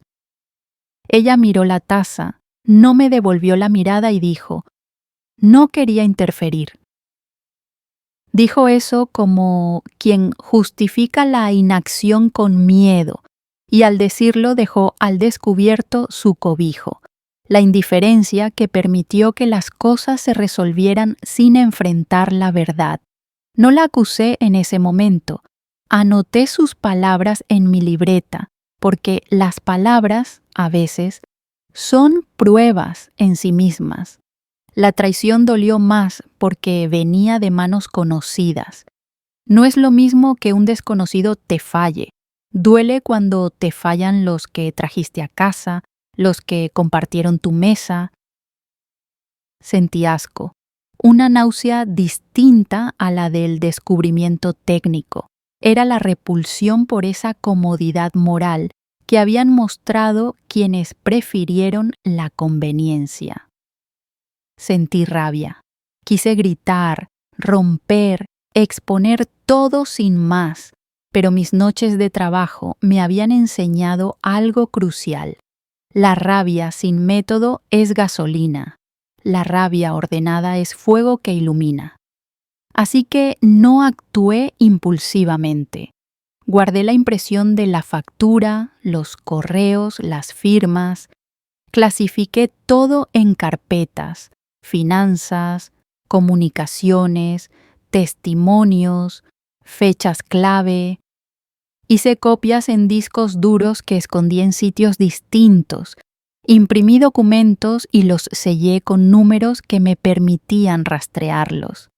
S1: Ella miró la taza, no me devolvió la mirada y dijo: «No quería interferir». Dijo eso como quien justifica la inacción con miedo, y al decirlo dejó al descubierto su cobijo, la indiferencia que permitió que las cosas se resolvieran sin enfrentar la verdad. No la acusé en ese momento. Anoté sus palabras en mi libreta, porque las palabras, a veces, son pruebas en sí mismas. La traición dolió más porque venía de manos conocidas. No es lo mismo que un desconocido te falle. Duele cuando te fallan los que trajiste a casa, los que compartieron tu mesa. Sentí asco, una náusea distinta a la del descubrimiento técnico. Era la repulsión por esa comodidad moral que habían mostrado quienes prefirieron la conveniencia. Sentí rabia. Quise gritar, romper, exponer todo sin más, pero mis noches de trabajo me habían enseñado algo crucial. La rabia sin método es gasolina. La rabia ordenada es fuego que ilumina. Así que no actué impulsivamente. Guardé la impresión de la factura, los correos, las firmas. Clasifiqué todo en carpetas: finanzas, comunicaciones, testimonios, fechas clave. Hice copias en discos duros que escondí en sitios distintos. Imprimí documentos y los sellé con números que me permitían rastrearlos.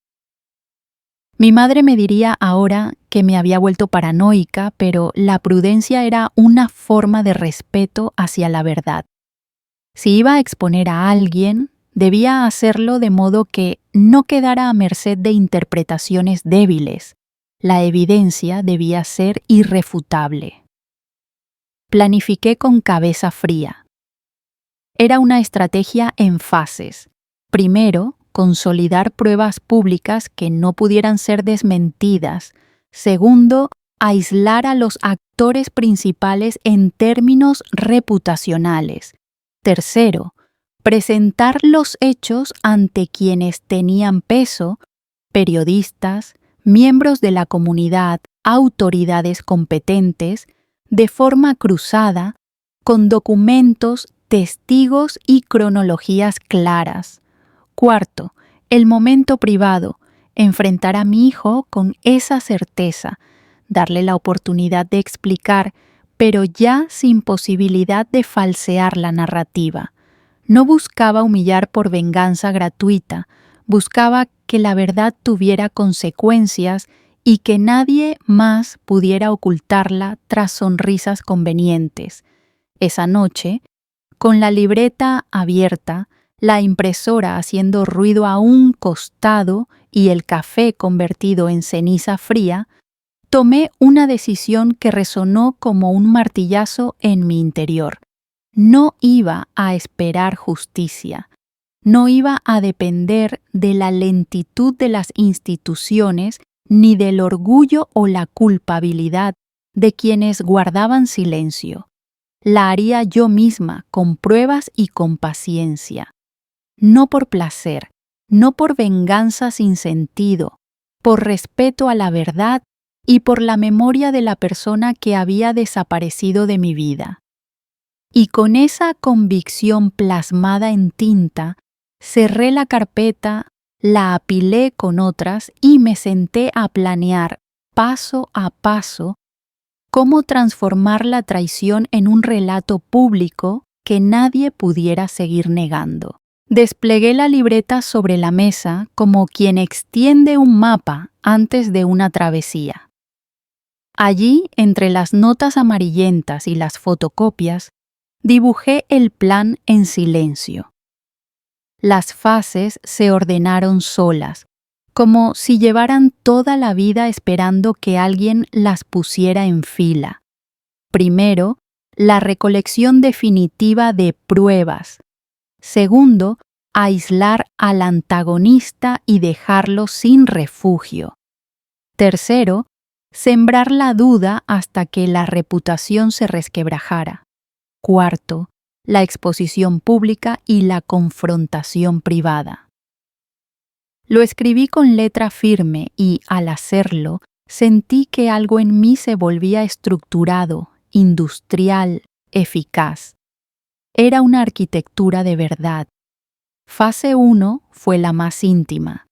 S1: Mi madre me diría ahora que me había vuelto paranoica, pero la prudencia era una forma de respeto hacia la verdad. Si iba a exponer a alguien, debía hacerlo de modo que no quedara a merced de interpretaciones débiles. La evidencia debía ser irrefutable. Planifiqué con cabeza fría. Era una estrategia en fases. Primero, consolidar pruebas públicas que no pudieran ser desmentidas. Segundo, aislar a los actores principales en términos reputacionales. Tercero, presentar los hechos ante quienes tenían peso: periodistas, miembros de la comunidad, autoridades competentes, de forma cruzada, con documentos, testigos y cronologías claras. Cuarto, el momento privado: enfrentar a mi hijo con esa certeza, darle la oportunidad de explicar, pero ya sin posibilidad de falsear la narrativa. No buscaba humillar por venganza gratuita, buscaba que la verdad tuviera consecuencias y que nadie más pudiera ocultarla tras sonrisas convenientes. Esa noche, con la libreta abierta, la impresora haciendo ruido a un costado y el café convertido en ceniza fría, tomé una decisión que resonó como un martillazo en mi interior. No iba a esperar justicia. No iba a depender de la lentitud de las instituciones ni del orgullo o la culpabilidad de quienes guardaban silencio. La haría yo misma, con pruebas y con paciencia. No por placer, no por venganza sin sentido, por respeto a la verdad y por la memoria de la persona que había desaparecido de mi vida. Y con esa convicción plasmada en tinta, cerré la carpeta, la apilé con otras y me senté a planear, paso a paso, cómo transformar la traición en un relato público que nadie pudiera seguir negando. Desplegué la libreta sobre la mesa como quien extiende un mapa antes de una travesía. Allí, entre las notas amarillentas y las fotocopias, dibujé el plan en silencio. Las fases se ordenaron solas, como si llevaran toda la vida esperando que alguien las pusiera en fila. Primero, la recolección definitiva de pruebas. Segundo, aislar al antagonista y dejarlo sin refugio. Tercero, sembrar la duda hasta que la reputación se resquebrajara. Cuarto, la exposición pública y la confrontación privada. Lo escribí con letra firme y, al hacerlo, sentí que algo en mí se volvía estructurado, industrial, eficaz. Era una arquitectura de verdad. Fase 1 fue la más íntima.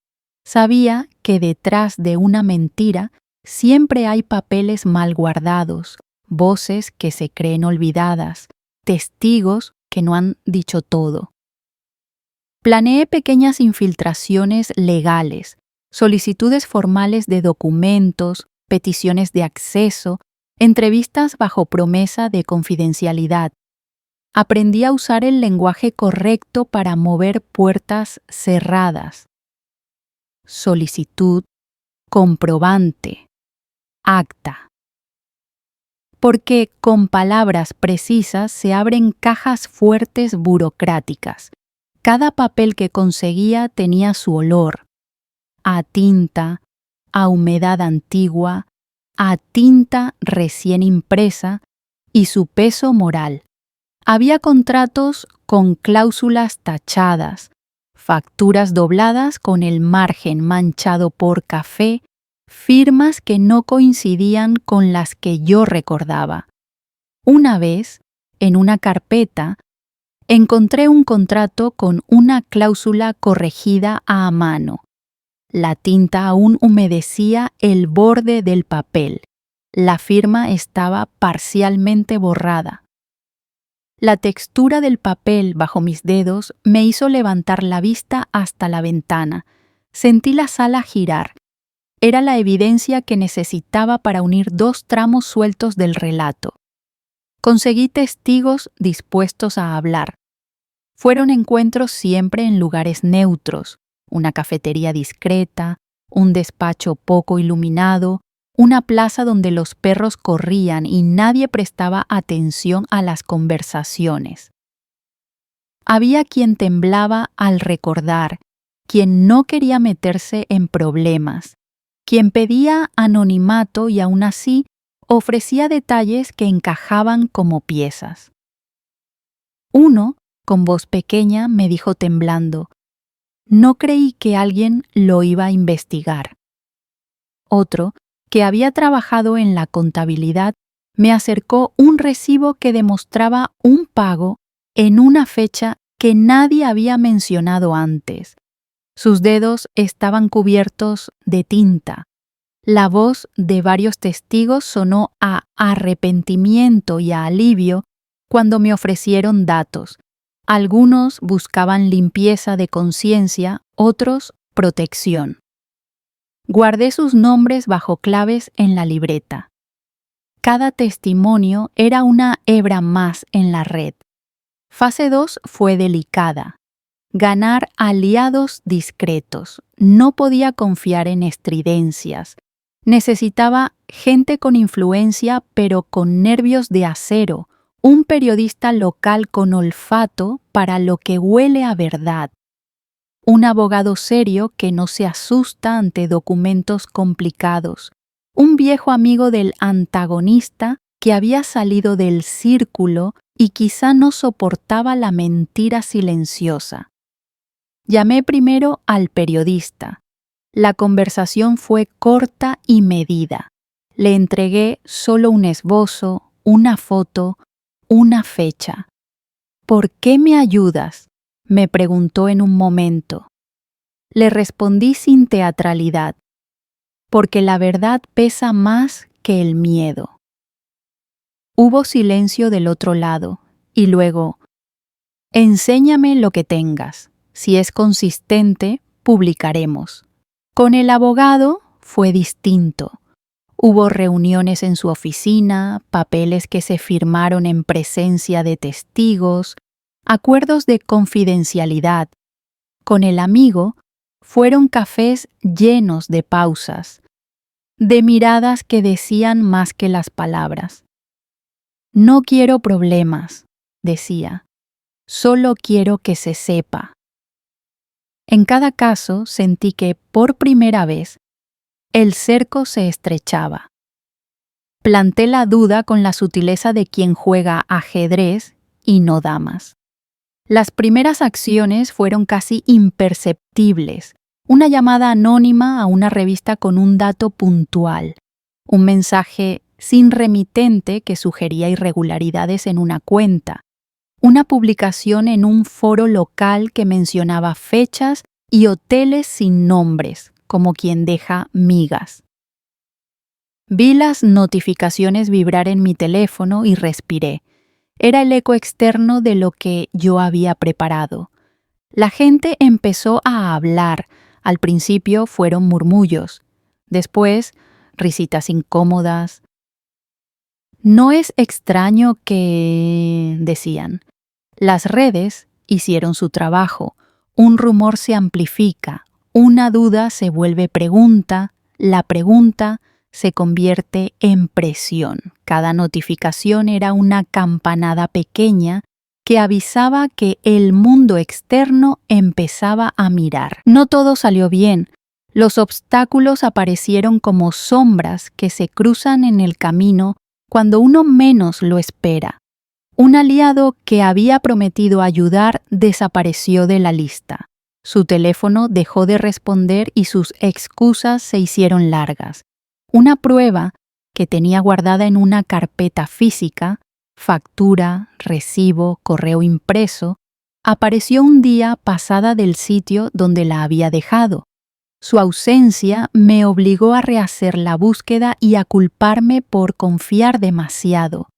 S1: Sabía que detrás de una mentira siempre hay papeles mal guardados, voces que se creen olvidadas, testigos que no han dicho todo. Planeé pequeñas infiltraciones legales, solicitudes formales de documentos, peticiones de acceso, entrevistas bajo promesa de confidencialidad. Aprendí a usar el lenguaje correcto para mover puertas cerradas. Solicitud, comprobante, acta. Porque con palabras precisas se abren cajas fuertes burocráticas. Cada papel que conseguía tenía su olor: a tinta, a humedad antigua, a tinta recién impresa, y su peso moral. Había contratos con cláusulas tachadas, facturas dobladas con el margen manchado por café, firmas que no coincidían con las que yo recordaba. Una vez, en una carpeta, Encontré un contrato con una cláusula corregida a mano. La tinta aún humedecía el borde del papel. La firma estaba parcialmente borrada. La textura del papel bajo mis dedos me hizo levantar la vista hasta la ventana. Sentí la sala girar. Era la evidencia que necesitaba para unir dos tramos sueltos del relato. Conseguí testigos dispuestos a hablar. Fueron encuentros siempre en lugares neutros, una cafetería discreta, un despacho poco iluminado, una plaza donde los perros corrían y nadie prestaba atención a las conversaciones. Había quien temblaba al recordar, quien no quería meterse en problemas, quien pedía anonimato y aún así ofrecía detalles que encajaban como piezas. Uno, con voz pequeña, me dijo temblando: «No creí que alguien lo iba a investigar». Otro, que había trabajado en la contabilidad, me acercó un recibo que demostraba un pago en una fecha que nadie había mencionado antes. Sus dedos estaban cubiertos de tinta. La voz de varios testigos sonó a arrepentimiento y a alivio cuando me ofrecieron datos. Algunos buscaban limpieza de conciencia, otros protección. Guardé sus nombres bajo claves en la libreta. Cada testimonio era una hebra más en la red. Fase 2 fue delicada. Ganar aliados discretos. No podía confiar en estridencias. Necesitaba gente con influencia pero con nervios de acero, un periodista local con olfato para lo que huele a verdad, un abogado serio que no se asusta ante documentos complicados, un viejo amigo del antagonista que había salido del círculo y quizá no soportaba la mentira silenciosa. Llamé primero al periodista. La conversación fue corta y medida. Le entregué solo un esbozo, una foto, una fecha. «¿Por qué me ayudas?», me preguntó en un momento. Le respondí sin teatralidad: «Porque la verdad pesa más que el miedo». Hubo silencio del otro lado, y luego: «Enséñame lo que tengas. Si es consistente, publicaremos». Con el abogado fue distinto. Hubo reuniones en su oficina, papeles que se firmaron en presencia de testigos, acuerdos de confidencialidad. Con el amigo fueron cafés llenos de pausas, de miradas que decían más que las palabras. «No quiero problemas», decía, «solo quiero que se sepa». En cada caso sentí que, por primera vez, el cerco se estrechaba. Planté la duda con la sutileza de quien juega ajedrez y no damas. Las primeras acciones fueron casi imperceptibles. Una llamada anónima a una revista con un dato puntual. Un mensaje sin remitente que sugería irregularidades en una cuenta. Una publicación en un foro local que mencionaba fechas y hoteles sin nombres, como quien deja migas. Vi las notificaciones vibrar en mi teléfono y respiré. Era el eco externo de lo que yo había preparado. La gente empezó a hablar. Al principio fueron murmullos. Después, risitas incómodas. «No es extraño que», decían. Las redes hicieron su trabajo. Un rumor se amplifica. Una duda se vuelve pregunta. La pregunta se convierte en presión. Cada notificación era una campanada pequeña que avisaba que el mundo externo empezaba a mirar. No todo salió bien. Los obstáculos aparecieron como sombras que se cruzan en el camino cuando uno menos lo espera. Un aliado que había prometido ayudar desapareció de la lista. Su teléfono dejó de responder y sus excusas se hicieron largas. Una prueba que tenía guardada en una carpeta física factura, recibo, correo impreso, apareció un día pasada del sitio donde la había dejado. Su ausencia me obligó a rehacer la búsqueda y a culparme por confiar demasiado.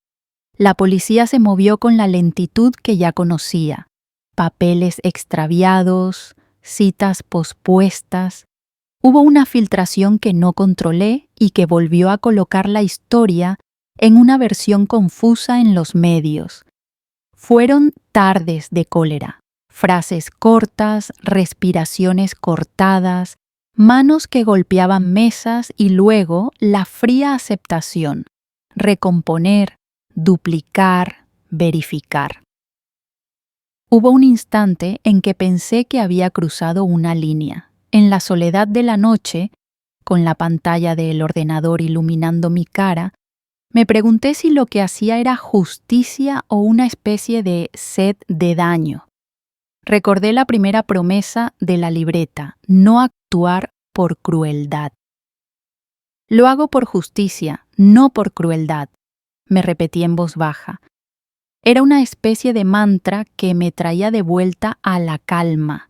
S1: La policía se movió con la lentitud que ya conocía. Papeles extraviados, citas pospuestas. Hubo una filtración que no controlé y que volvió a colocar la historia en una versión confusa en los medios. Fueron tardes de cólera, frases cortas, respiraciones cortadas, manos que golpeaban mesas y luego la fría aceptación, recomponer, duplicar, verificar. Hubo un instante en que pensé que había cruzado una línea. En la soledad de la noche, con la pantalla del ordenador iluminando mi cara, me pregunté si lo que hacía era justicia o una especie de sed de daño. Recordé la primera promesa de la libreta: no actuar por crueldad. Lo hago por justicia, no por crueldad, me repetí en voz baja. Era una especie de mantra que me traía de vuelta a la calma.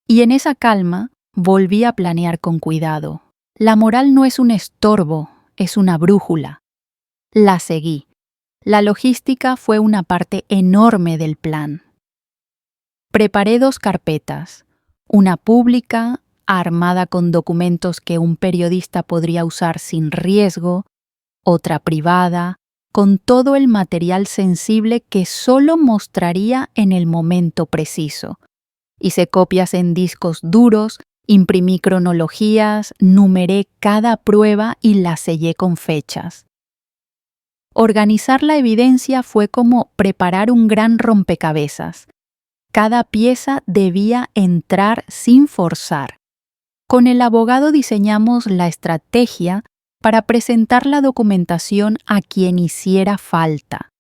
S1: Y en esa calma volví a planear con cuidado. La moral no es un estorbo, es una brújula. La seguí. La logística fue una parte enorme del plan. Preparé 2 carpetas, una pública, armada con documentos que un periodista podría usar sin riesgo, otra privada, con todo el material sensible que solo mostraría en el momento preciso. Hice copias en discos duros, imprimí cronologías, numeré cada prueba y la sellé con fechas. Organizar la evidencia fue como preparar un gran rompecabezas. Cada pieza debía entrar sin forzar. Con el abogado diseñamos la estrategia para presentar la documentación a quien hiciera falta.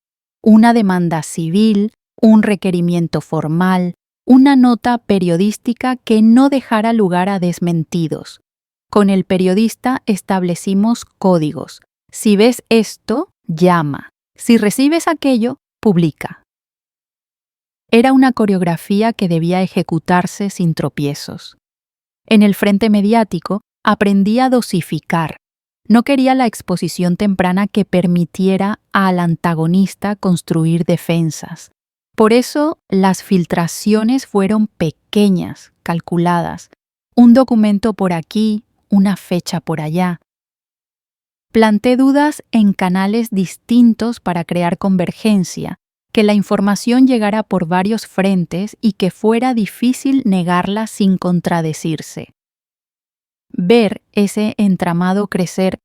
S1: Una demanda civil, un requerimiento formal, una nota periodística que no dejara lugar a desmentidos. Con el periodista establecimos códigos. Si ves esto, llama. Si recibes aquello, publica. Era una coreografía que debía ejecutarse sin tropiezos. En el frente mediático aprendí a dosificar. No quería la exposición temprana que permitiera al antagonista construir defensas. Por eso las filtraciones fueron pequeñas, calculadas. Un documento por aquí, una fecha por allá. Planté dudas en canales distintos para crear convergencia, que la información llegara por varios frentes y que fuera difícil negarla sin contradecirse. Ver ese entramado crecer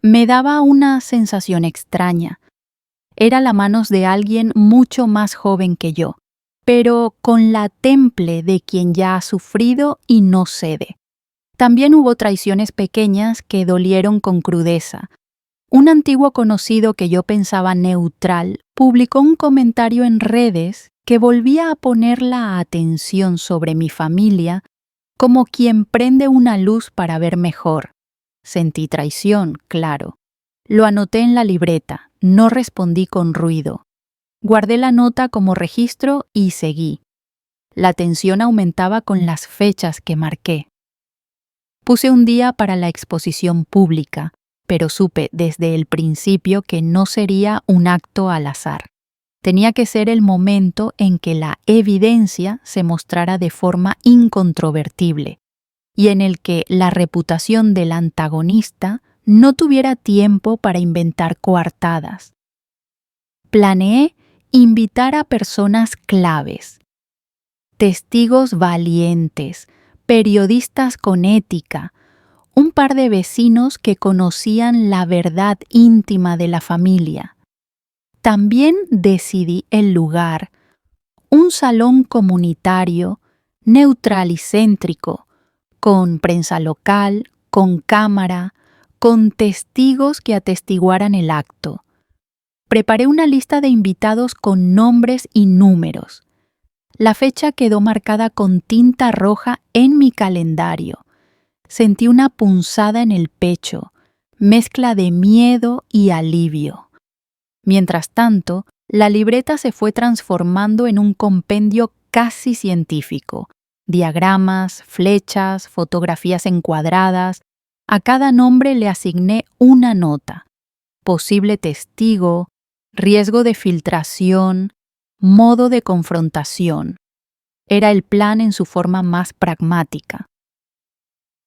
S1: me daba una sensación extraña. Era la manos de alguien mucho más joven que yo, pero con la temple de quien ya ha sufrido y no cede. También hubo traiciones pequeñas que dolieron con crudeza. Un antiguo conocido que yo pensaba neutral publicó un comentario en redes que volvía a poner la atención sobre mi familia como quien prende una luz para ver mejor. Sentí traición, claro. Lo anoté en la libreta, no respondí con ruido. Guardé la nota como registro y seguí. La tensión aumentaba con las fechas que marqué. Puse un día para la exposición pública, pero supe desde el principio que no sería un acto al azar. Tenía que ser el momento en que la evidencia se mostrara de forma incontrovertible y en el que la reputación del antagonista no tuviera tiempo para inventar coartadas. Planeé invitar a personas claves, testigos valientes, periodistas con ética, un par de vecinos que conocían la verdad íntima de la familia. También decidí el lugar, un salón comunitario, neutral y céntrico, con prensa local, con cámara, con testigos que atestiguaran el acto. Preparé una lista de invitados con nombres y números. La fecha quedó marcada con tinta roja en mi calendario. Sentí una punzada en el pecho, mezcla de miedo y alivio. Mientras tanto, La libreta se fue transformando en un compendio casi científico. Diagramas, flechas, fotografías encuadradas. A cada nombre le asigné una nota: posible testigo, riesgo de filtración, modo de confrontación. Era el plan en su forma más pragmática.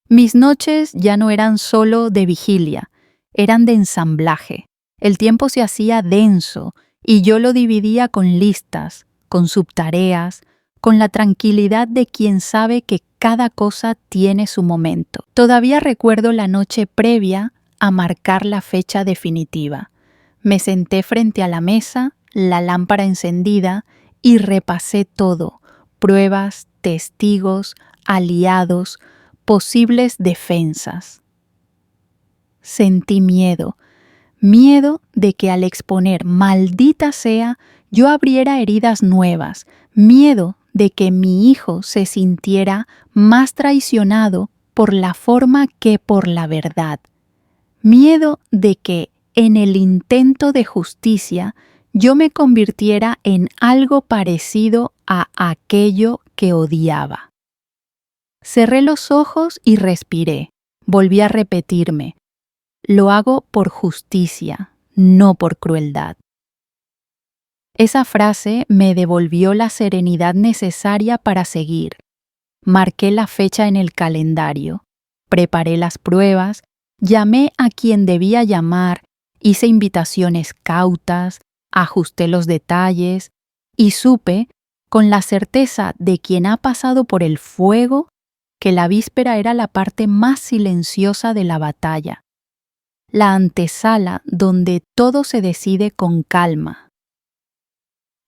S1: Mis noches ya no eran solo de vigilia, eran de ensamblaje. El tiempo se hacía denso y yo lo dividía con listas, con subtareas, con la tranquilidad de quien sabe que cada cosa tiene su momento. Todavía recuerdo la noche previa a marcar la fecha definitiva. Me senté frente a la mesa, la lámpara encendida, y repasé todo: pruebas, testigos, aliados, posibles defensas. Sentí miedo de que al exponer maldita sea, yo abriera heridas nuevas, miedo de que mi hijo se sintiera más traicionado por la forma que por la verdad, miedo de que en el intento de justicia yo me convirtiera en algo parecido a aquello que odiaba. Cerré los ojos y respiré. Volví a repetirme: lo hago por justicia, no por crueldad. Esa frase me devolvió la serenidad necesaria para seguir. Marqué la fecha en el calendario, preparé las pruebas, llamé a quien debía llamar, hice invitaciones cautas, ajusté los detalles y supe, con la certeza de quien ha pasado por el fuego, que la víspera era la parte más silenciosa de la batalla, la antesala donde todo se decide con calma.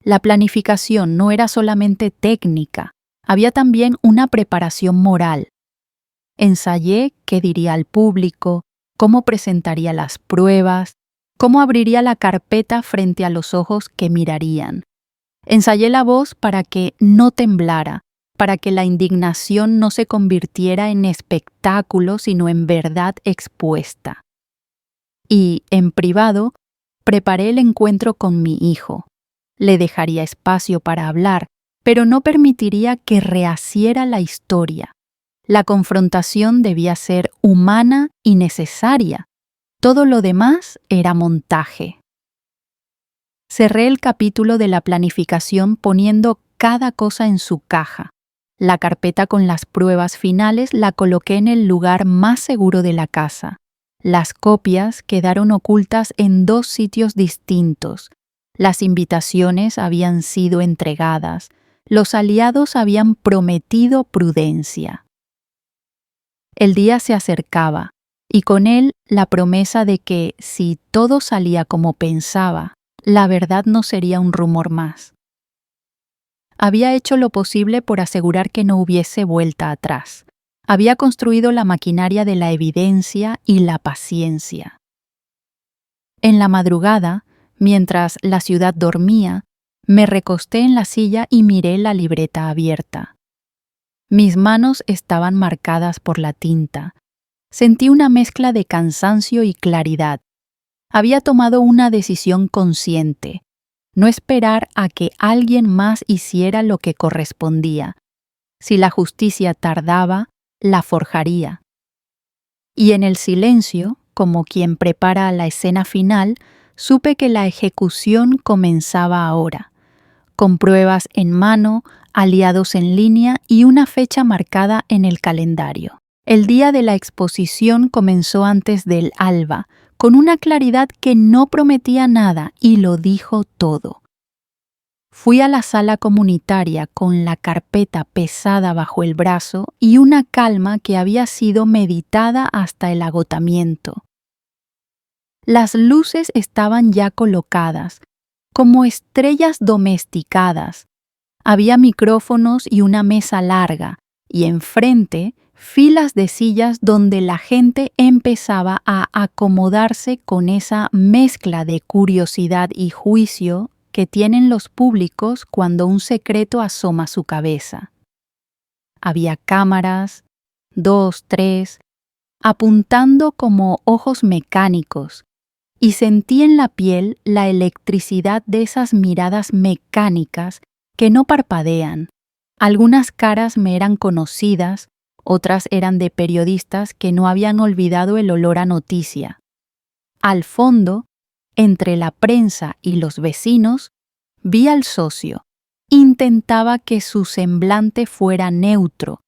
S1: La planificación no era solamente técnica, había también una preparación moral. Ensayé qué diría al público, cómo presentaría las pruebas, cómo abriría la carpeta frente a los ojos que mirarían. Ensayé la voz para que no temblara, para que la indignación no se convirtiera en espectáculo, sino en verdad expuesta. Y, en privado, preparé el encuentro con mi hijo. Le dejaría espacio para hablar, pero no permitiría que rehaciera la historia. La confrontación debía ser humana y necesaria. Todo lo demás era montaje. Cerré el capítulo de la planificación poniendo cada cosa en su caja. La carpeta con las pruebas finales la coloqué en el lugar más seguro de la casa. Las copias quedaron ocultas en 2 sitios distintos. Las invitaciones habían sido entregadas. Los aliados habían prometido prudencia. El día se acercaba, y con él la promesa de que, si todo salía como pensaba, la verdad no sería un rumor más. Había hecho lo posible por asegurar que no hubiese vuelta atrás. Había construido la maquinaria de la evidencia y la paciencia. En la madrugada, mientras la ciudad dormía, me recosté en la silla y miré la libreta abierta. Mis manos estaban marcadas por la tinta. Sentí una mezcla de cansancio y claridad. Había tomado una decisión consciente: no esperar a que alguien más hiciera lo que correspondía. Si la justicia tardaba, la forjaría. Y en el silencio, como quien prepara la escena final, supe que la ejecución comenzaba ahora, con pruebas en mano, aliados en línea y una fecha marcada en el calendario. El día de la exposición comenzó antes del alba, con una claridad que no prometía nada y lo dijo todo. Fui a la sala comunitaria con la carpeta pesada bajo el brazo y una calma que había sido meditada hasta el agotamiento. Las luces estaban ya colocadas, como estrellas domesticadas. Había micrófonos y una mesa larga, y enfrente filas de sillas donde la gente empezaba a acomodarse con esa mezcla de curiosidad y juicio que tienen los públicos cuando un secreto asoma su cabeza. Había cámaras, 2, 3, apuntando como ojos mecánicos, y sentí en la piel la electricidad de esas miradas mecánicas que no parpadean. Algunas caras me eran conocidas, otras eran de periodistas que no habían olvidado el olor a noticia. Al fondo, entre la prensa y los vecinos, vi al socio. Intentaba que su semblante fuera neutro,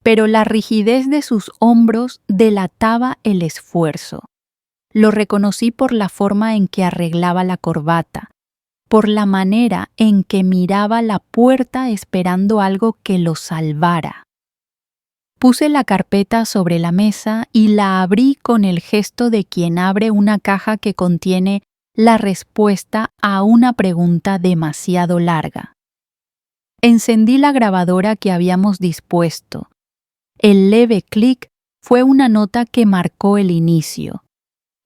S1: pero la rigidez de sus hombros delataba el esfuerzo. Lo reconocí por la forma en que arreglaba la corbata, por la manera en que miraba la puerta esperando algo que lo salvara. Puse la carpeta sobre la mesa y la abrí con el gesto de quien abre una caja que contiene la respuesta a una pregunta demasiado larga. Encendí la grabadora que habíamos dispuesto. El leve clic fue una nota que marcó el inicio.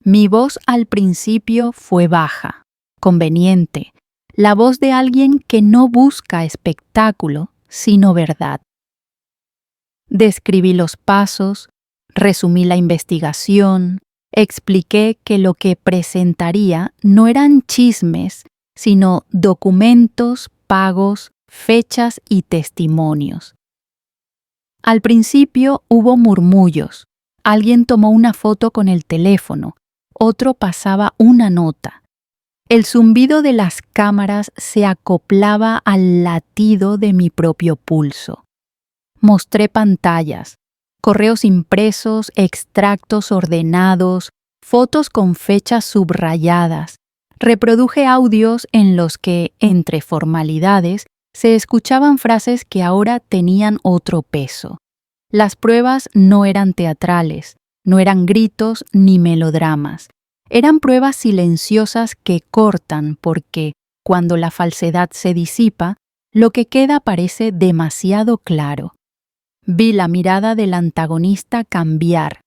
S1: Mi voz al principio fue baja, conveniente, la voz de alguien que no busca espectáculo, sino verdad. Describí los pasos, resumí la investigación, expliqué que lo que presentaría no eran chismes, sino documentos, pagos, fechas y testimonios. Al principio hubo murmullos. Alguien tomó una foto con el teléfono, otro pasaba una nota. El zumbido de las cámaras se acoplaba al latido de mi propio pulso. Mostré pantallas, correos impresos, extractos ordenados, fotos con fechas subrayadas. Reproduje audios en los que, entre formalidades, se escuchaban frases que ahora tenían otro peso. Las pruebas no eran teatrales, no eran gritos ni melodramas. Eran pruebas silenciosas que cortan porque, cuando la falsedad se disipa, lo que queda parece demasiado claro. Vi la mirada del antagonista cambiar.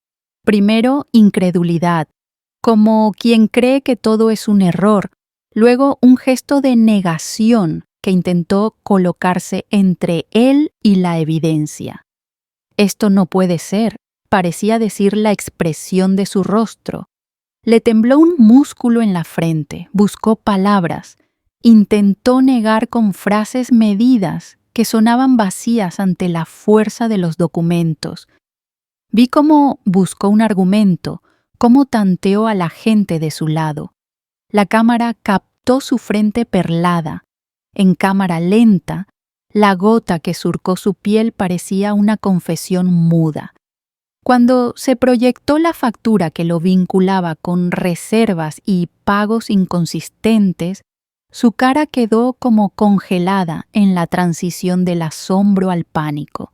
S1: Primero, incredulidad, como quien cree que todo es un error. Luego, un gesto de negación que intentó colocarse entre él y la evidencia. Esto no puede ser, parecía decir la expresión de su rostro. Le tembló un músculo en la frente, buscó palabras, intentó negar con frases medidas que sonaban vacías ante la fuerza de los documentos. Vi cómo buscó un argumento, cómo tanteó a la gente de su lado. La cámara captó su frente perlada. En cámara lenta, la gota que surcó su piel parecía una confesión muda. Cuando se proyectó la factura que lo vinculaba con reservas y pagos inconsistentes, su cara quedó como congelada en la transición del asombro al pánico.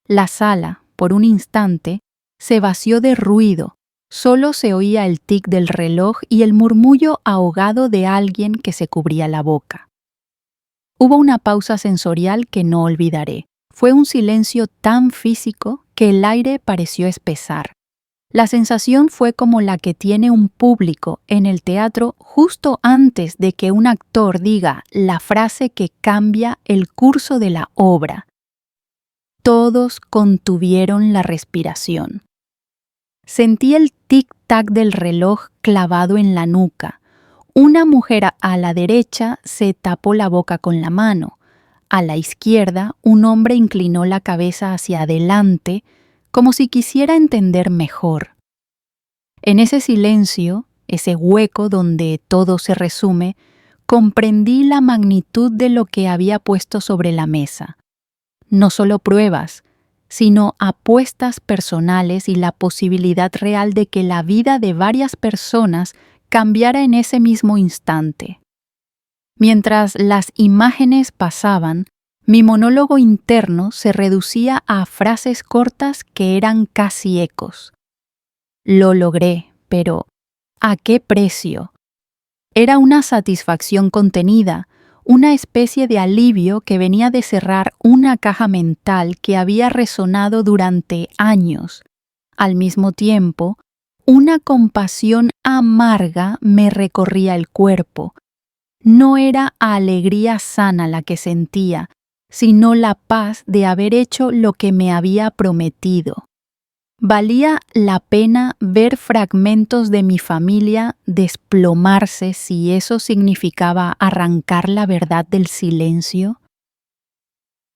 S1: La sala, por un instante, se vació de ruido. Solo se oía el tic del reloj y el murmullo ahogado de alguien que se cubría la boca. Hubo una pausa sensorial que no olvidaré. Fue un silencio tan físico que el aire pareció espesar. La sensación fue como la que tiene un público en el teatro justo antes de que un actor diga la frase que cambia el curso de la obra. Todos contuvieron la respiración. Sentí el tic-tac del reloj clavado en la nuca. Una mujer a la derecha se tapó la boca con la mano. A la izquierda, un hombre inclinó la cabeza hacia adelante, como si quisiera entender mejor. En ese silencio, ese hueco donde todo se resume, comprendí la magnitud de lo que había puesto sobre la mesa. No solo pruebas, sino apuestas personales y la posibilidad real de que la vida de varias personas cambiara en ese mismo instante. Mientras las imágenes pasaban, mi monólogo interno se reducía a frases cortas que eran casi ecos. Lo logré, pero ¿a qué precio? Era una satisfacción contenida, una especie de alivio que venía de cerrar una caja mental que había resonado durante años. Al mismo tiempo, una compasión amarga me recorría el cuerpo. No era alegría sana la que sentía, sino la paz de haber hecho lo que me había prometido. Valía la pena ver fragmentos de mi familia desplomarse si eso significaba arrancar la verdad del silencio.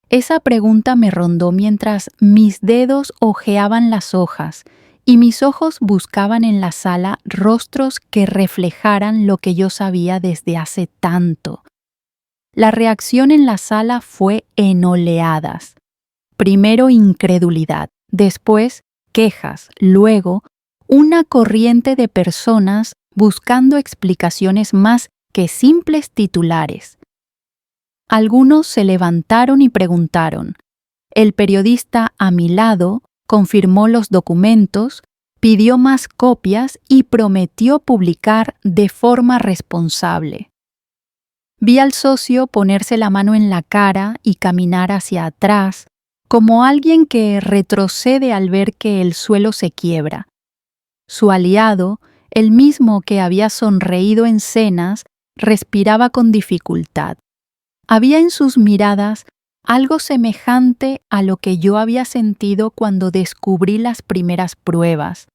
S1: Esa pregunta me rondó mientras mis dedos hojeaban las hojas y mis ojos buscaban en la sala rostros que reflejaran lo que yo sabía desde hace tanto. La reacción en la sala fue en oleadas. Primero incredulidad, después quejas, luego una corriente de personas buscando explicaciones más que simples titulares. Algunos se levantaron y preguntaron. El periodista a mi lado confirmó los documentos, pidió más copias y prometió publicar de forma responsable. Vi al socio ponerse la mano en la cara y caminar hacia atrás, como alguien que retrocede al ver que el suelo se quiebra. Su aliado, el mismo que había sonreído en cenas, respiraba con dificultad. Había en sus miradas algo semejante a lo que yo había sentido cuando descubrí las primeras pruebas: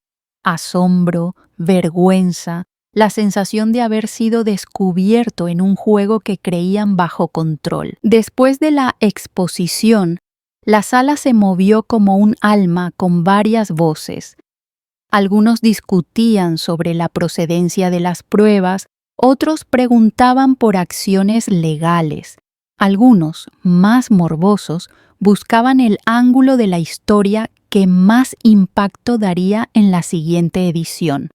S1: asombro, vergüenza, la sensación de haber sido descubierto en un juego que creían bajo control. Después de la exposición, la sala se movió como un alma con varias voces. Algunos discutían sobre la procedencia de las pruebas, otros preguntaban por acciones legales. Algunos, más morbosos, buscaban el ángulo de la historia que más impacto daría en la siguiente edición.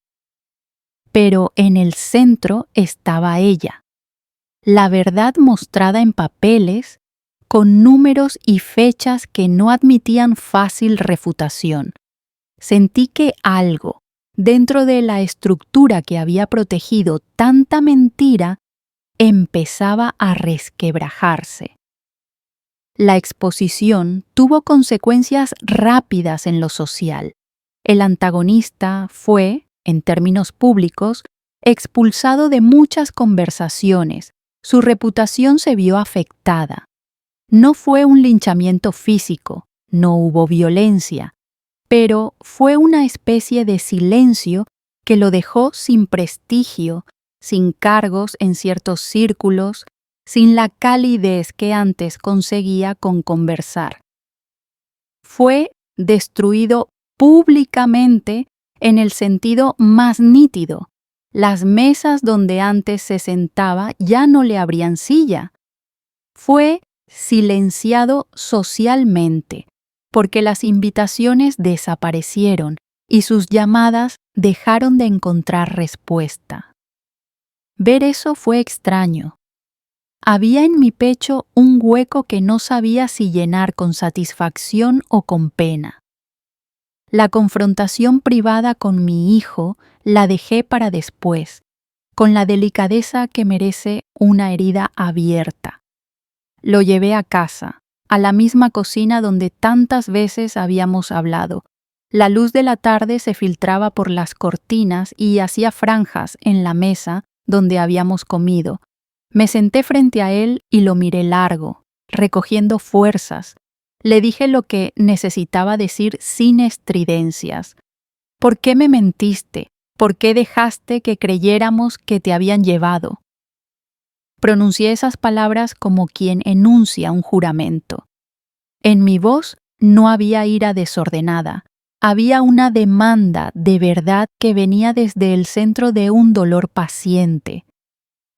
S1: Pero en el centro estaba ella, la verdad mostrada en papeles, con números y fechas que no admitían fácil refutación. Sentí que algo, dentro de la estructura que había protegido tanta mentira, empezaba a resquebrajarse. La exposición tuvo consecuencias rápidas en lo social. El antagonista fue, en términos públicos, expulsado de muchas conversaciones. Su reputación se vio afectada. No fue un linchamiento físico, no hubo violencia, pero fue una especie de silencio que lo dejó sin prestigio, sin cargos en ciertos círculos, sin la calidez que antes conseguía con conversar. Fue destruido públicamente en el sentido más nítido. Las mesas donde antes se sentaba ya no le abrían silla. Fue silenciado socialmente, porque las invitaciones desaparecieron y sus llamadas dejaron de encontrar respuesta. Ver eso fue extraño. Había en mi pecho un hueco que no sabía si llenar con satisfacción o con pena. La confrontación privada con mi hijo la dejé para después, con la delicadeza que merece una herida abierta. Lo llevé a casa, a la misma cocina donde tantas veces habíamos hablado. La luz de la tarde se filtraba por las cortinas y hacía franjas en la mesa donde habíamos comido. Me senté frente a él y lo miré largo, recogiendo fuerzas. Le dije lo que necesitaba decir sin estridencias. ¿Por qué me mentiste? ¿Por qué dejaste que creyéramos que te habían llevado? Pronuncié esas palabras como quien enuncia un juramento. En mi voz no había ira desordenada. Había una demanda de verdad que venía desde el centro de un dolor paciente.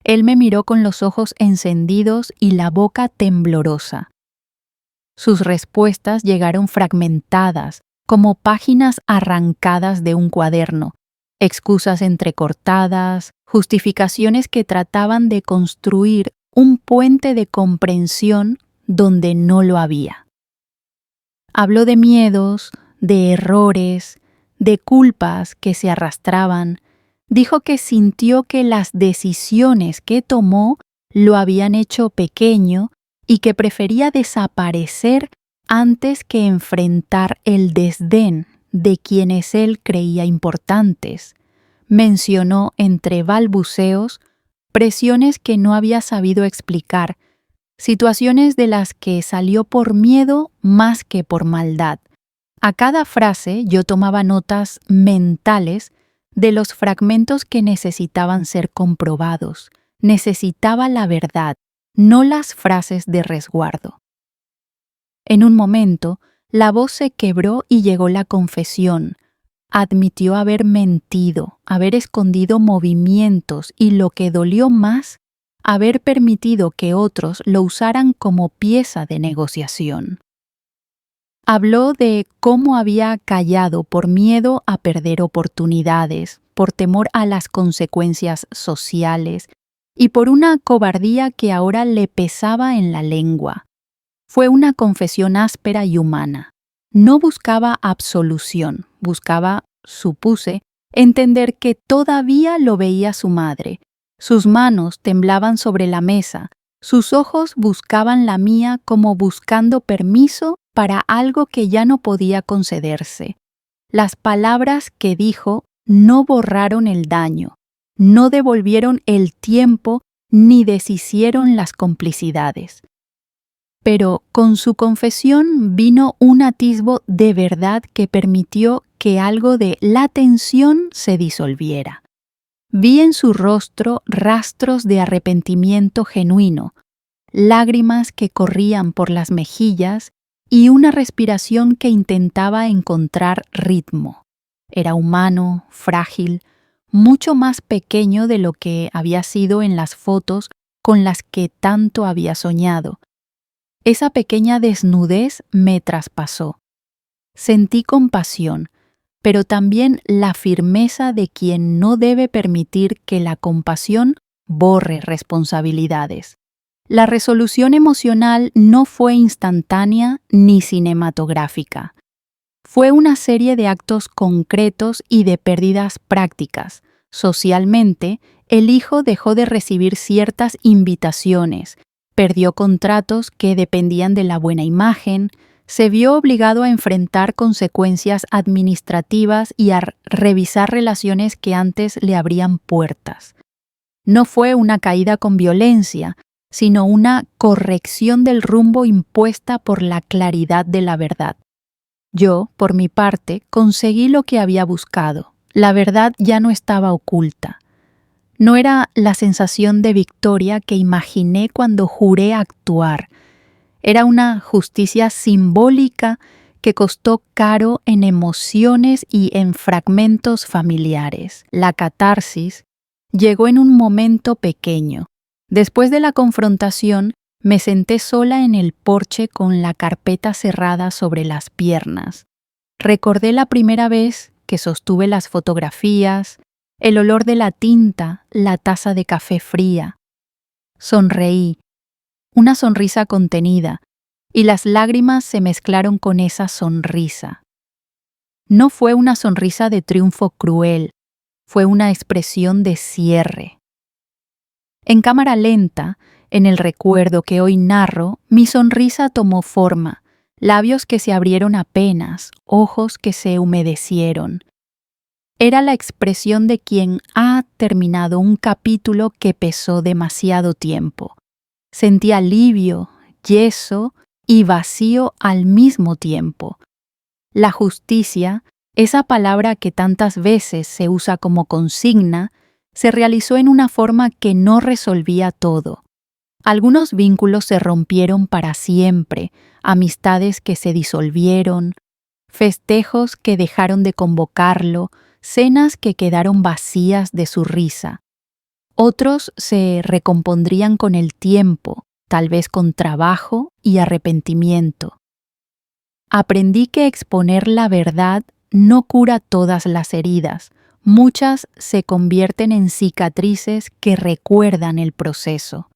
S1: Él me miró con los ojos encendidos y la boca temblorosa. Sus respuestas llegaron fragmentadas, como páginas arrancadas de un cuaderno, excusas entrecortadas, justificaciones que trataban de construir un puente de comprensión donde no lo había. Habló de miedos, de errores, de culpas que se arrastraban. Dijo que sintió que las decisiones que tomó lo habían hecho pequeño y que prefería desaparecer antes que enfrentar el desdén de quienes él creía importantes. Mencionó entre balbuceos presiones que no había sabido explicar, situaciones de las que salió por miedo más que por maldad, A cada frase yo tomaba notas mentales de los fragmentos que necesitaban ser comprobados. Necesitaba la verdad, no las frases de resguardo. En un momento, la voz se quebró y llegó la confesión. Admitió haber mentido, haber escondido movimientos y, lo que dolió más, haber permitido que otros lo usaran como pieza de negociación. Habló de cómo había callado por miedo a perder oportunidades, por temor a las consecuencias sociales y por una cobardía que ahora le pesaba en la lengua. Fue una confesión áspera y humana. No buscaba absolución, buscaba, supuse, entender que todavía lo veía su madre. Sus manos temblaban sobre la mesa, sus ojos buscaban la mía como buscando permiso para algo que ya no podía concederse. Las palabras que dijo no borraron el daño, no devolvieron el tiempo ni deshicieron las complicidades. Pero con su confesión vino un atisbo de verdad que permitió que algo de la tensión se disolviera. Vi en su rostro rastros de arrepentimiento genuino, lágrimas que corrían por las mejillas y una respiración que intentaba encontrar ritmo. Era humano, frágil, mucho más pequeño de lo que había sido en las fotos con las que tanto había soñado. Esa pequeña desnudez me traspasó. Sentí compasión, pero también la firmeza de quien no debe permitir que la compasión borre responsabilidades. La resolución emocional no fue instantánea ni cinematográfica. Fue una serie de actos concretos y de pérdidas prácticas. Socialmente, el hijo dejó de recibir ciertas invitaciones, perdió contratos que dependían de la buena imagen, se vio obligado a enfrentar consecuencias administrativas y a revisar relaciones que antes le abrían puertas. No fue una caída con violencia, sino una corrección del rumbo impuesta por la claridad de la verdad. Yo, por mi parte, conseguí lo que había buscado. La verdad ya no estaba oculta. No era la sensación de victoria que imaginé cuando juré actuar. Era una justicia simbólica que costó caro en emociones y en fragmentos familiares. La catarsis llegó en un momento pequeño. Después de la confrontación, me senté sola en el porche con la carpeta cerrada sobre las piernas. Recordé la primera vez que sostuve las fotografías, el olor de la tinta, la taza de café fría. Sonreí, una sonrisa contenida, y las lágrimas se mezclaron con esa sonrisa. No fue una sonrisa de triunfo cruel, fue una expresión de cierre. En cámara lenta, en el recuerdo que hoy narro, mi sonrisa tomó forma, labios que se abrieron apenas, ojos que se humedecieron. Era la expresión de quien ha terminado un capítulo que pesó demasiado tiempo. Sentí alivio, yeso y vacío al mismo tiempo. La justicia, esa palabra que tantas veces se usa como consigna, se realizó en una forma que no resolvía todo. Algunos vínculos se rompieron para siempre, amistades que se disolvieron, festejos que dejaron de convocarlo, cenas que quedaron vacías de su risa. Otros se recompondrían con el tiempo, tal vez con trabajo y arrepentimiento. Aprendí que exponer la verdad no cura todas las heridas. Muchas se convierten en cicatrices que recuerdan el proceso.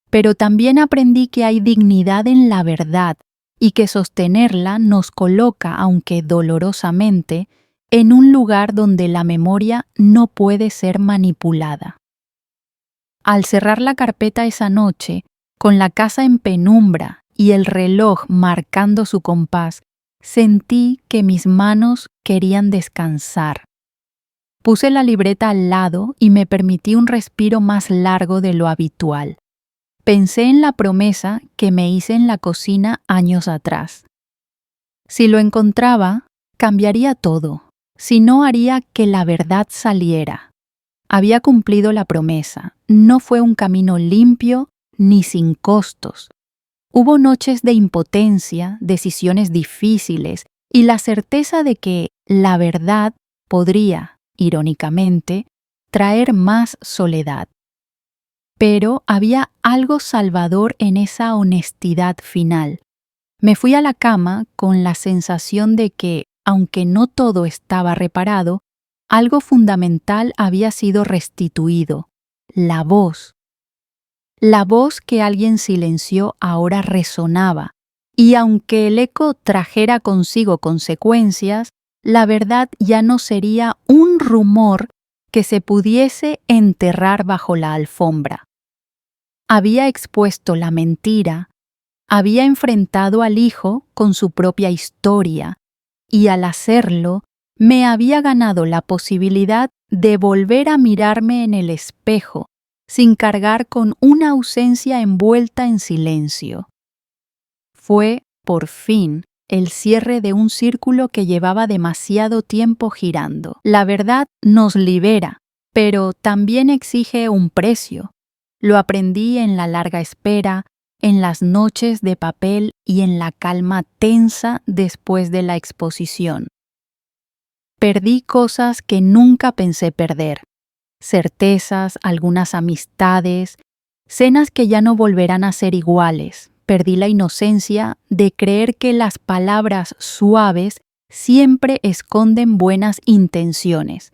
S1: Pero también aprendí que hay dignidad en la verdad y que sostenerla nos coloca, aunque dolorosamente, en un lugar donde la memoria no puede ser manipulada. Al cerrar la carpeta esa noche, con la casa en penumbra y el reloj marcando su compás, sentí que mis manos querían descansar. Puse la libreta al lado y me permití un respiro más largo de lo habitual. Pensé en la promesa que me hice en la cocina años atrás. Si lo encontraba, cambiaría todo. Si no, haría que la verdad saliera. Había cumplido la promesa. No fue un camino limpio ni sin costos. Hubo noches de impotencia, decisiones difíciles y la certeza de que la verdad podría, irónicamente, traer más soledad. Pero había algo salvador en esa honestidad final. Me fui a la cama con la sensación de que, aunque no todo estaba reparado, algo fundamental había sido restituido: la voz. La voz que alguien silenció ahora resonaba, y aunque el eco trajera consigo consecuencias, la verdad ya no sería un rumor que se pudiese enterrar bajo la alfombra. Había expuesto la mentira, había enfrentado al hijo con su propia historia, y al hacerlo, me había ganado la posibilidad de volver a mirarme en el espejo, sin cargar con una ausencia envuelta en silencio. Fue, por fin, el cierre de un círculo que llevaba demasiado tiempo girando. La verdad nos libera, pero también exige un precio. Lo aprendí en la larga espera, en las noches de papel y en la calma tensa después de la exposición. Perdí cosas que nunca pensé perder: certezas, algunas amistades, cenas que ya no volverán a ser iguales. Perdí la inocencia de creer que las palabras suaves siempre esconden buenas intenciones.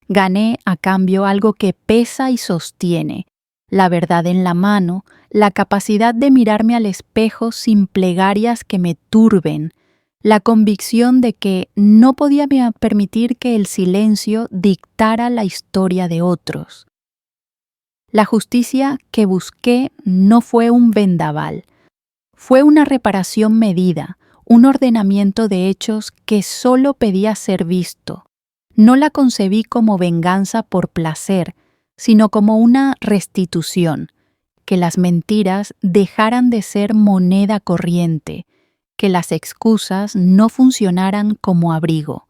S1: Gané a cambio algo que pesa y sostiene: la verdad en la mano, la capacidad de mirarme al espejo sin plegarias que me turben, la convicción de que no podía permitir que el silencio dictara la historia de otros. La justicia que busqué no fue un vendaval, fue una reparación medida, un ordenamiento de hechos que solo pedía ser visto. No la concebí como venganza por placer, sino como una restitución, que las mentiras dejaran de ser moneda corriente, que las excusas no funcionaran como abrigo.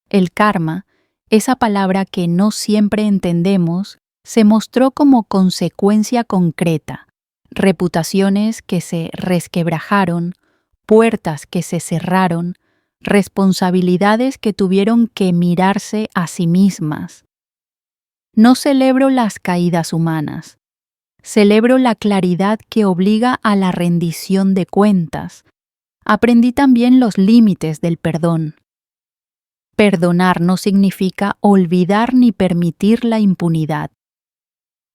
S1: El karma, esa palabra que no siempre entendemos, se mostró como consecuencia concreta: reputaciones que se resquebrajaron, puertas que se cerraron, responsabilidades que tuvieron que mirarse a sí mismas. No celebro las caídas humanas. Celebro la claridad que obliga a la rendición de cuentas. Aprendí también los límites del perdón. Perdonar no significa olvidar ni permitir la impunidad.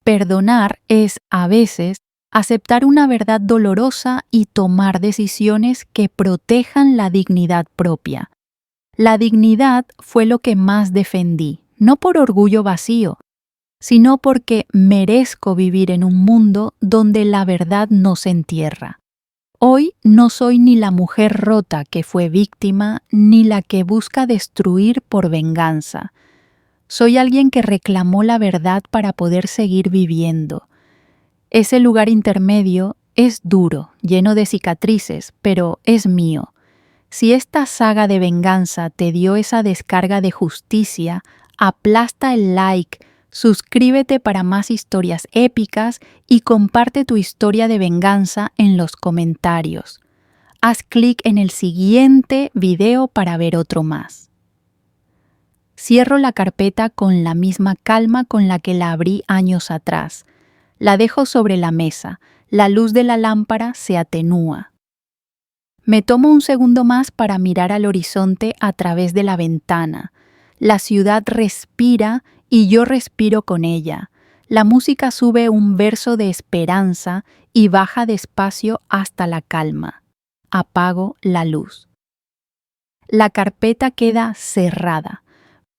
S1: Perdonar es, a veces, aceptar una verdad dolorosa y tomar decisiones que protejan la dignidad propia. La dignidad fue lo que más defendí, no por orgullo vacío, sino porque merezco vivir en un mundo donde la verdad no se entierra. Hoy no soy ni la mujer rota que fue víctima, ni la que busca destruir por venganza. Soy alguien que reclamó la verdad para poder seguir viviendo. Ese lugar intermedio es duro, lleno de cicatrices, pero es mío. Si esta saga de venganza te dio esa descarga de justicia, aplasta el like, suscríbete para más historias épicas y comparte tu historia de venganza en los comentarios. Haz clic en el siguiente video para ver otro más. Cierro la carpeta con la misma calma con la que la abrí años atrás. La dejo sobre la mesa, la luz de la lámpara se atenúa. Me tomo un segundo más para mirar al horizonte a través de la ventana. La ciudad respira y yo respiro con ella. La música sube un verso de esperanza y baja despacio hasta la calma. Apago la luz. La carpeta queda cerrada,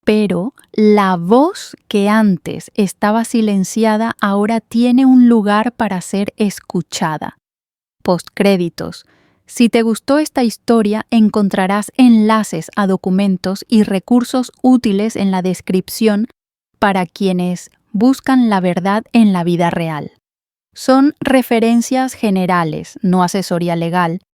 S1: pero la voz que antes estaba silenciada ahora tiene un lugar para ser escuchada. Postcréditos. Si te gustó esta historia, encontrarás enlaces a documentos y recursos útiles en la descripción para quienes buscan la verdad en la vida real. Son referencias generales, no asesoría legal,